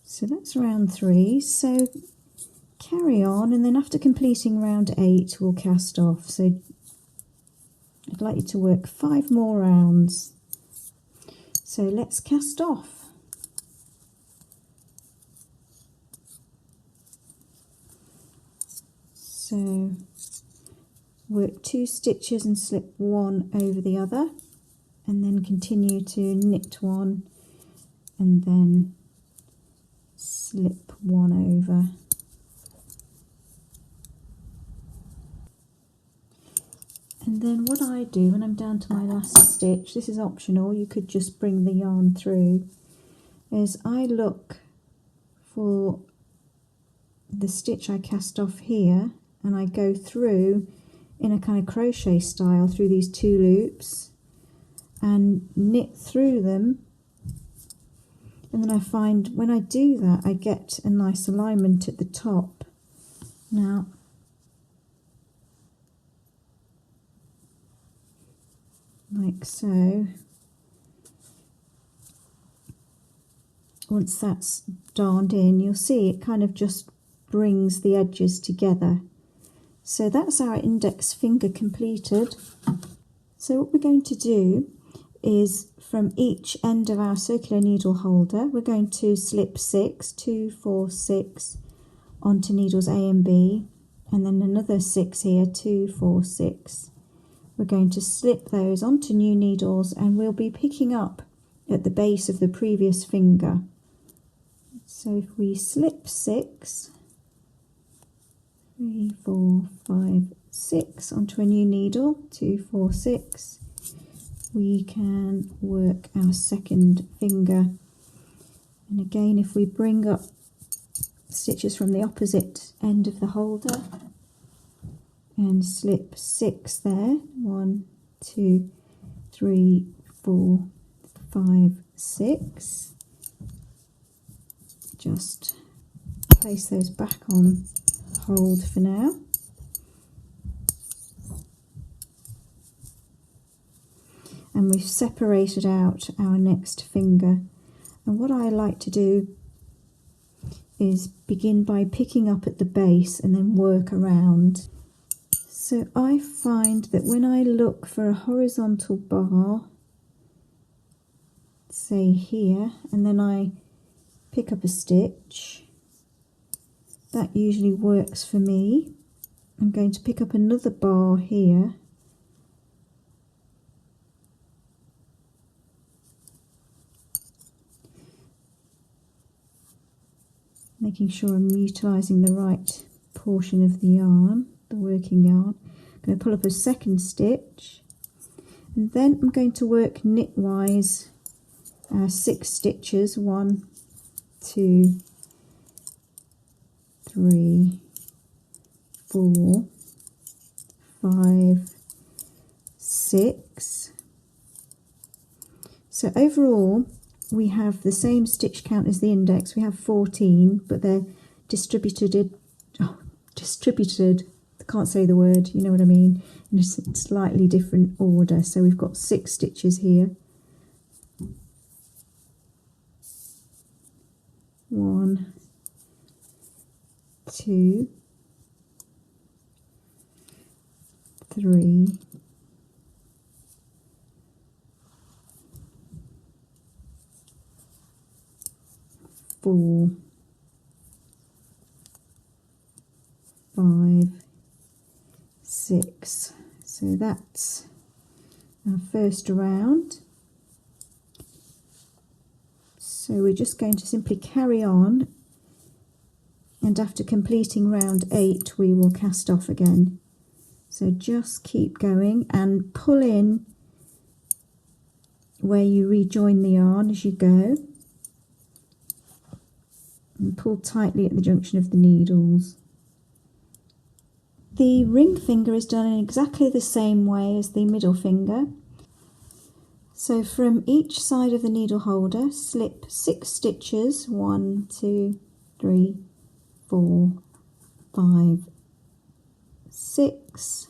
so that's round 3. So carry on, and then after completing round 8 we'll cast off. So I'd like you to work 5 more rounds. So let's cast off. So work 2 stitches and slip 1 over the other, and then continue to knit 1 and then slip 1 over. And then what I do when I'm down to my last stitch, this is optional, you could just bring the yarn through, is I look for the stitch I cast off here and I go through in a kind of crochet style through these 2 loops and knit through them, and then I find when I do that I get a nice alignment at the top. Now like so. Once that's darned in, you'll see it kind of just brings the edges together. So that's our index finger completed. So what we're going to do is from each end of our circular needle holder we're going to slip 6, 2, 4, 6 onto needles A and B, and then another 6 here, 2, 4, 6. We're going to slip those onto new needles, and we'll be picking up at the base of the previous finger. So if we slip 6, 3, 4, 5, 6 onto a new needle, 2, 4, 6, we can work our second finger. And again, if we bring up stitches from the opposite end of the holder and slip 6 there, 1, 2, 3, 4, 5, 6, just place those back on hold for now. And we've separated out our next finger. And what I like to do is begin by picking up at the base and then work around. So I find that when I look for a horizontal bar, say here, and then I pick up a stitch, that usually works for me. I'm going to pick up another bar here, making sure I'm utilising the right portion of the yarn, the working yarn. I'm going to pull up a second stitch, and then I'm going to work knitwise 6 stitches, 1, 2, 3, 4, 5, 6. So overall we have the same stitch count as the index. We have 14, but they're distributed, I can't say the word, you know what I mean, in a slightly different order. So we've got 6 stitches here. 1, 2, 3, 4, 5, 6. So that's our first round. So we're just going to simply carry on and after completing round 8 we will cast off again. So just keep going and pull in where you rejoin the yarn as you go, and pull tightly at the junction of the needles. The ring finger is done in exactly the same way as the middle finger. So from each side of the needle holder, slip 6 stitches, 1, 2, 3, 4, 5, 6,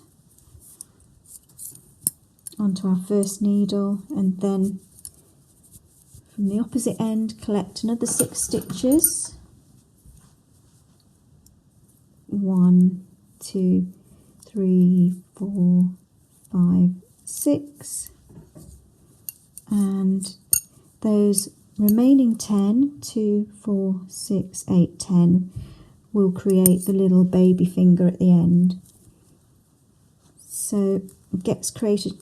onto our first needle, and then from the opposite end collect another 6 stitches, 1, 2, 3, 4, 5, 6, and those remaining 10, 2, 4, 6, 8, 10 will create the little baby finger at the end. So it gets created,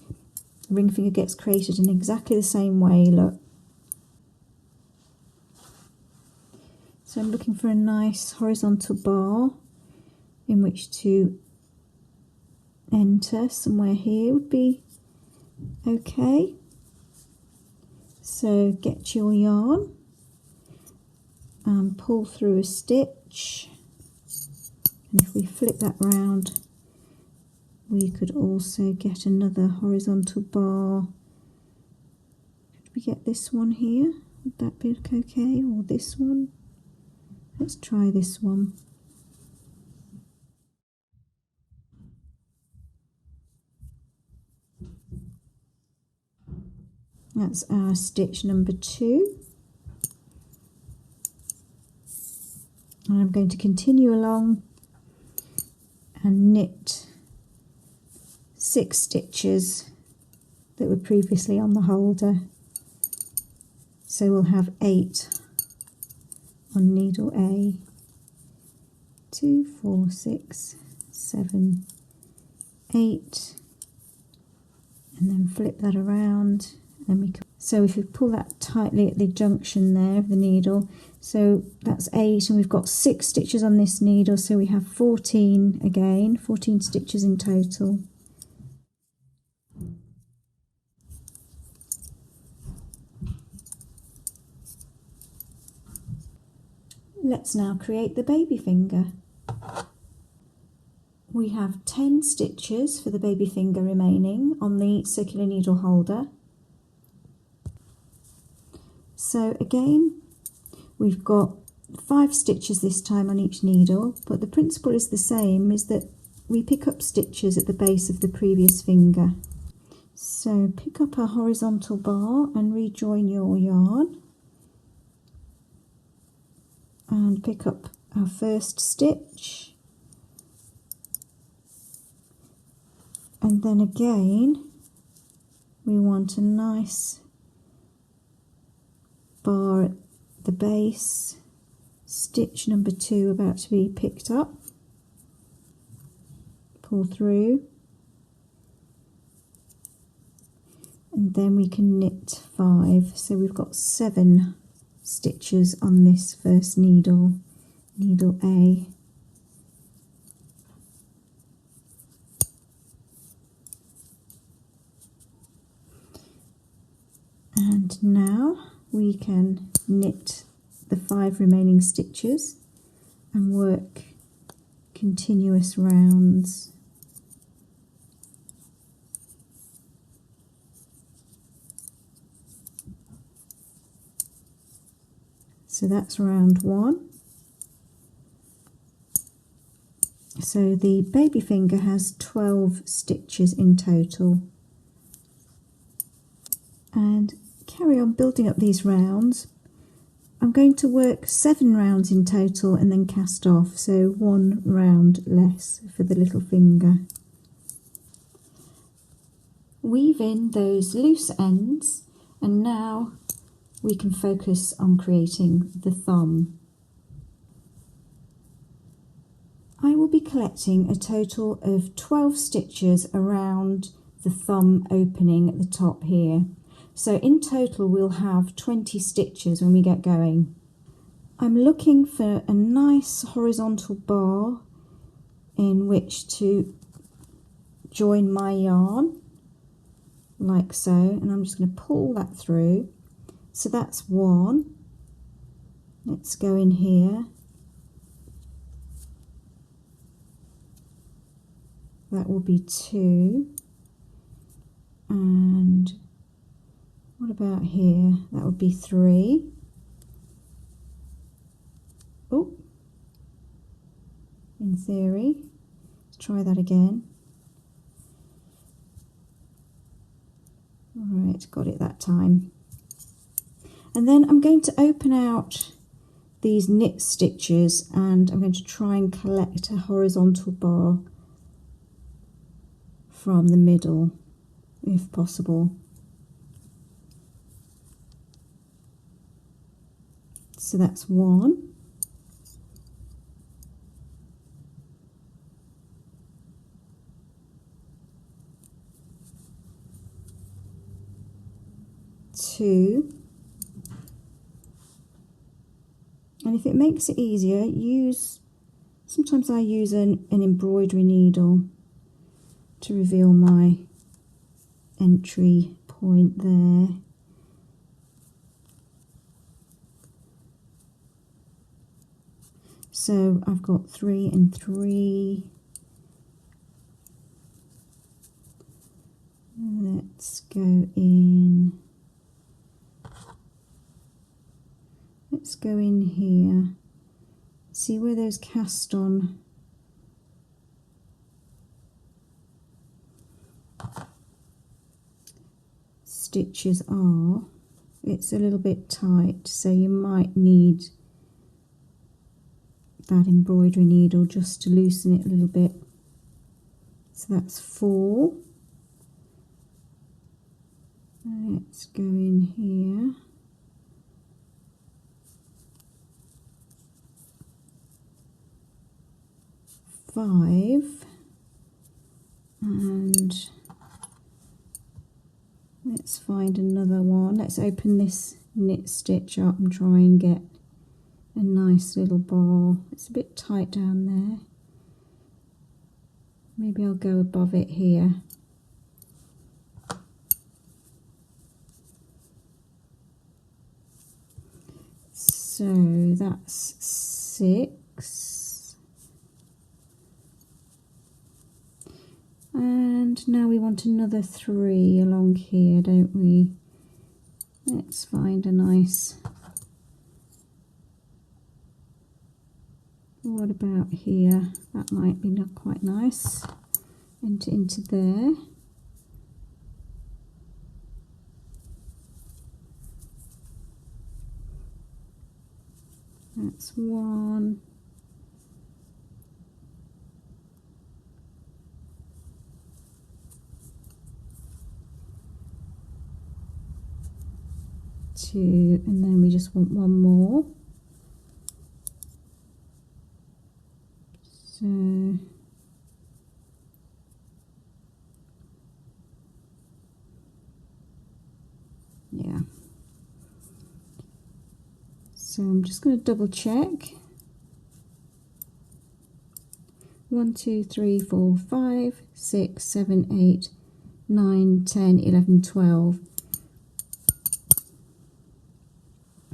the ring finger gets created in exactly the same way, look. So I'm looking for a nice horizontal bar in which to enter. Somewhere here would be okay. So get your yarn and pull through a stitch, and if we flip that round we could also get another horizontal bar. Could we get this one here? Would that be okay? Or this one? Let's try this one. That's our stitch number 2. And I'm going to continue along and knit 6 stitches that were previously on the holder. So we'll have 8 on needle A. 2, 4, 6, 7, 8, and then flip that around. And so if we pull that tightly at the junction there of the needle, so that's 8, and we've got 6 stitches on this needle, so we have 14 again, 14 stitches in total. Let's now create the baby finger. We have 10 stitches for the baby finger remaining on the circular needle holder. So again, we've got 5 stitches this time on each needle, but the principle is the same, is that we pick up stitches at the base of the previous finger. So pick up a horizontal bar and rejoin your yarn, and pick up our first stitch, and then again we want a nice bar at the base, stitch number 2 about to be picked up, pull through, and then we can knit 5. So we've got 7 stitches on this first needle, needle A. And now we can knit the 5 remaining stitches and work continuous rounds. So that's round 1. So the baby finger has 12 stitches in total. And carry on building up these rounds. I'm going to work 7 rounds in total and then cast off, so 1 round less for the little finger. Weave in those loose ends, and now we can focus on creating the thumb. I will be collecting a total of 12 stitches around the thumb opening at the top here. So in total we'll have 20 stitches when we get going. I'm looking for a nice horizontal bar in which to join my yarn, like so, and I'm just going to pull that through. So that's one. Let's go in here. That will be two. And what about here? That would be three. Oh, in theory. Let's try that again. Right, got it that time. And then I'm going to open out these knit stitches and I'm going to try and collect a horizontal bar from the middle, if possible. So that's one. Two. And if it makes it easier, sometimes I use an embroidery needle to reveal my entry point there. So I've got 3 and 3. Let's go in. Let's go in here. See where those cast on stitches are. It's a little bit tight, so you might need that embroidery needle just to loosen it a little bit. So that's 4. Let's go in here. Five, and let's find another one. Let's open this knit stitch up and try and get a nice little bar. It's a bit tight down there. Maybe I'll go above it here. So that's 6. And now we want another 3 along here, don't we? Let's find a nice... What about here? That might be not quite nice. Into there. That's 1. Two, and then we just want one more. So yeah. So I'm just going to double check. 1, 2, 3, 4, 5, 6, 7, 8, 9, 10, 11, 12.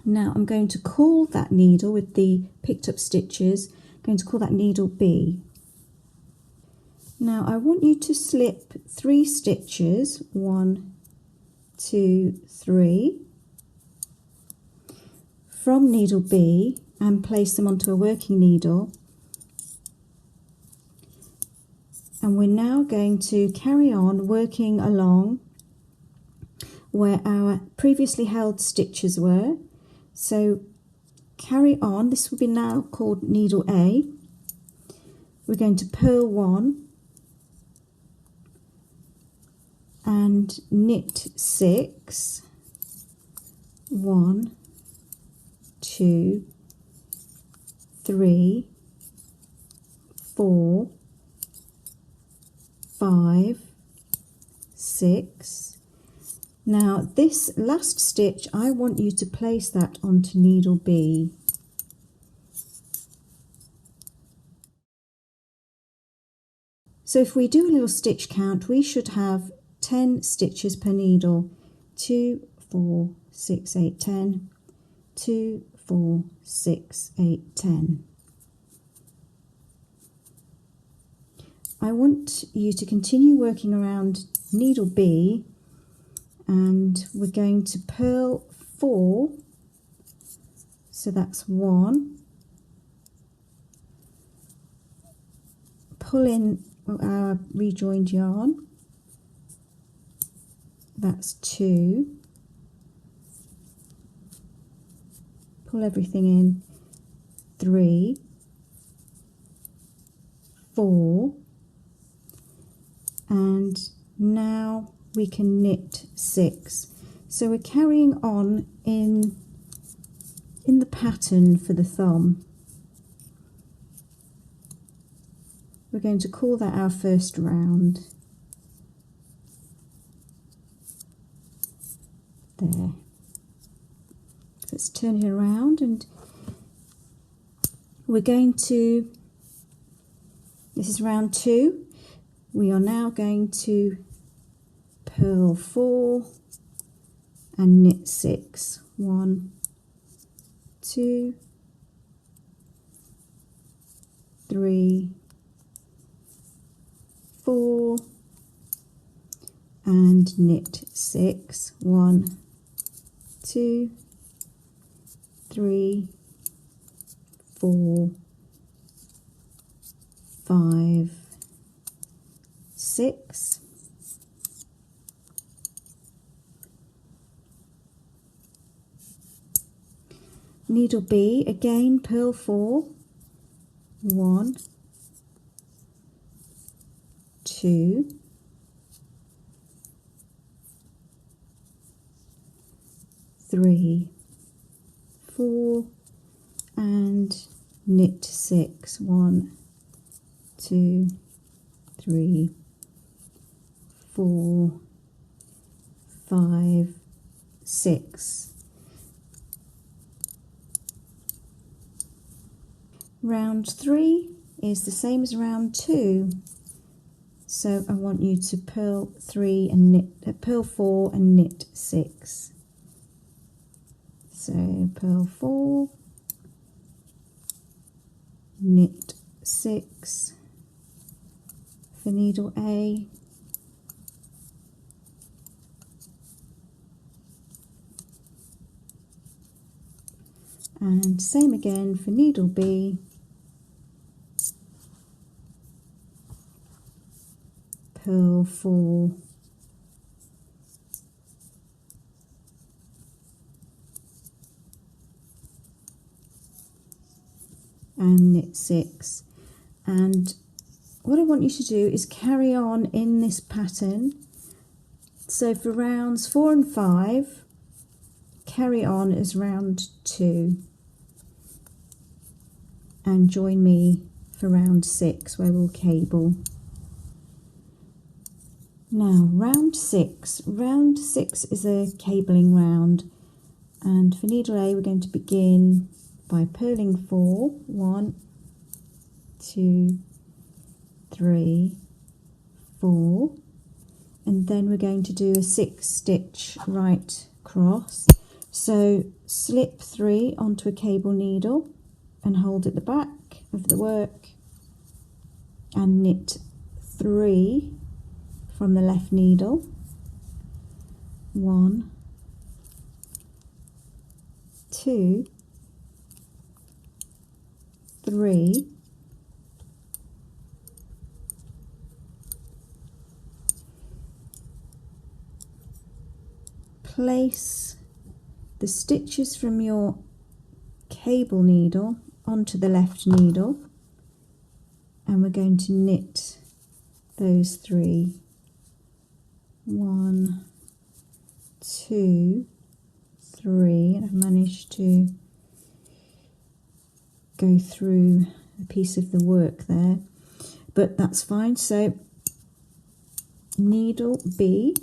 Now I'm going to call that needle with the picked up stitches, I'm going to call that needle B. Now I want you to slip 3 stitches, 1, 2, 3, from needle B and place them onto a working needle. And we're now going to carry on working along where our previously held stitches were. So carry on, this will be now called needle A. We're going to purl 1 and knit 6. 1, 2, 3, 4, 5, 6. Now this last stitch, I want you to place that onto needle B. So if we do a little stitch count, we should have 10 stitches per needle. 2, 4, 6, 8, 10. 2, 4, 6, 8, 10. I want you to continue working around needle B, and we're going to purl 4, so that's 1, pull in our rejoined yarn, that's 2, pull everything in, 3, 4, and now we can knit 6. So we're carrying on in the pattern for the thumb. We're going to call that our first round. There. Let's turn it around, and we're going to, this is round 2. We are now going to purl 4 and knit 6. 1, 2, 3, 4, and knit 6. 1, 2, 3, 4, 5, 6. Needle B, again purl 4. 1, 2, 3, 4, and knit 6. 1, 2, 3, 4, 5, 6. Round 3 is the same as round 2, so I want you to purl 3 and knit, purl 4 and knit 6. So purl 4, knit 6 for needle A, and same again for needle B. Purl 4, and knit 6. And what I want you to do is carry on in this pattern. So for rounds 4 and 5, carry on as round 2, and join me for round 6 where we'll cable. Now round 6. Round 6 is a cabling round, and for needle A we're going to begin by purling 4. 1, 2, 3, 4, and then we're going to do a 6 stitch right cross. So slip 3 onto a cable needle and hold at the back of the work, and knit 3 from the left needle. 1, 2, 3, place the stitches from your cable needle onto the left needle, and we're going to knit those 3. 1, 2, 3, and I've managed to go through a piece of the work there, but that's fine. So needle B,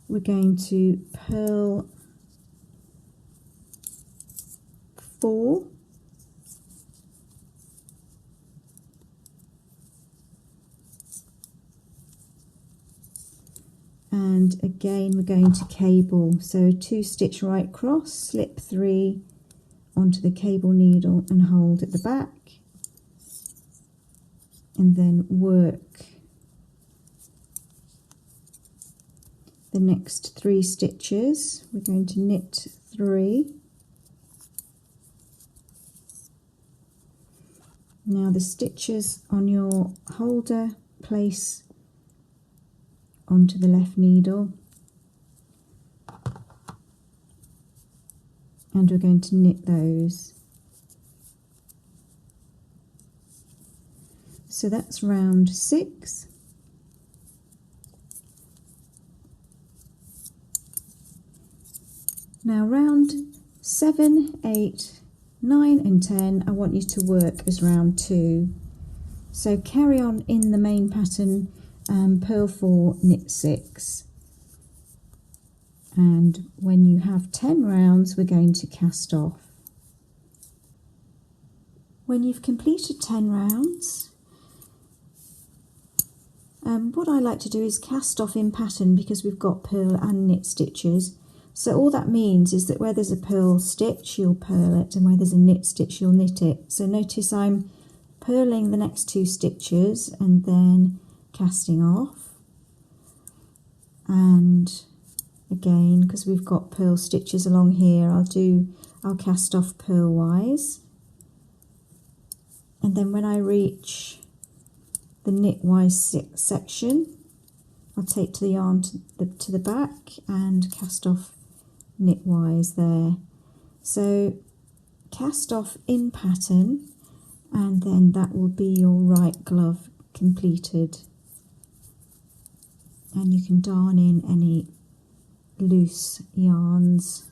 we're going to purl 4 and again we're going to cable, so 2 stitch right cross, slip 3 onto the cable needle and hold at the back, and then work the next 3 stitches. We're going to knit 3. Now the stitches on your holder place onto the left needle, and we're going to knit those. So that's round 6. Now round 7, 8, 9 and 10 I want you to work as round 2. So carry on in the main pattern, purl 4, knit 6. And when you have 10 rounds we're going to cast off. When you've completed 10 rounds, what I like to do is cast off in pattern because we've got purl and knit stitches. So all that means is that where there's a purl stitch you'll purl it, and where there's a knit stitch you'll knit it. So notice I'm purling the next 2 stitches and then casting off. And again, because we've got purl stitches along here, I'll cast off purlwise. And then when I reach the knitwise section, I'll take the yarn to the back and cast off knitwise there. So cast off in pattern, and then that will be your right glove completed. And you can darn in any loose yarns.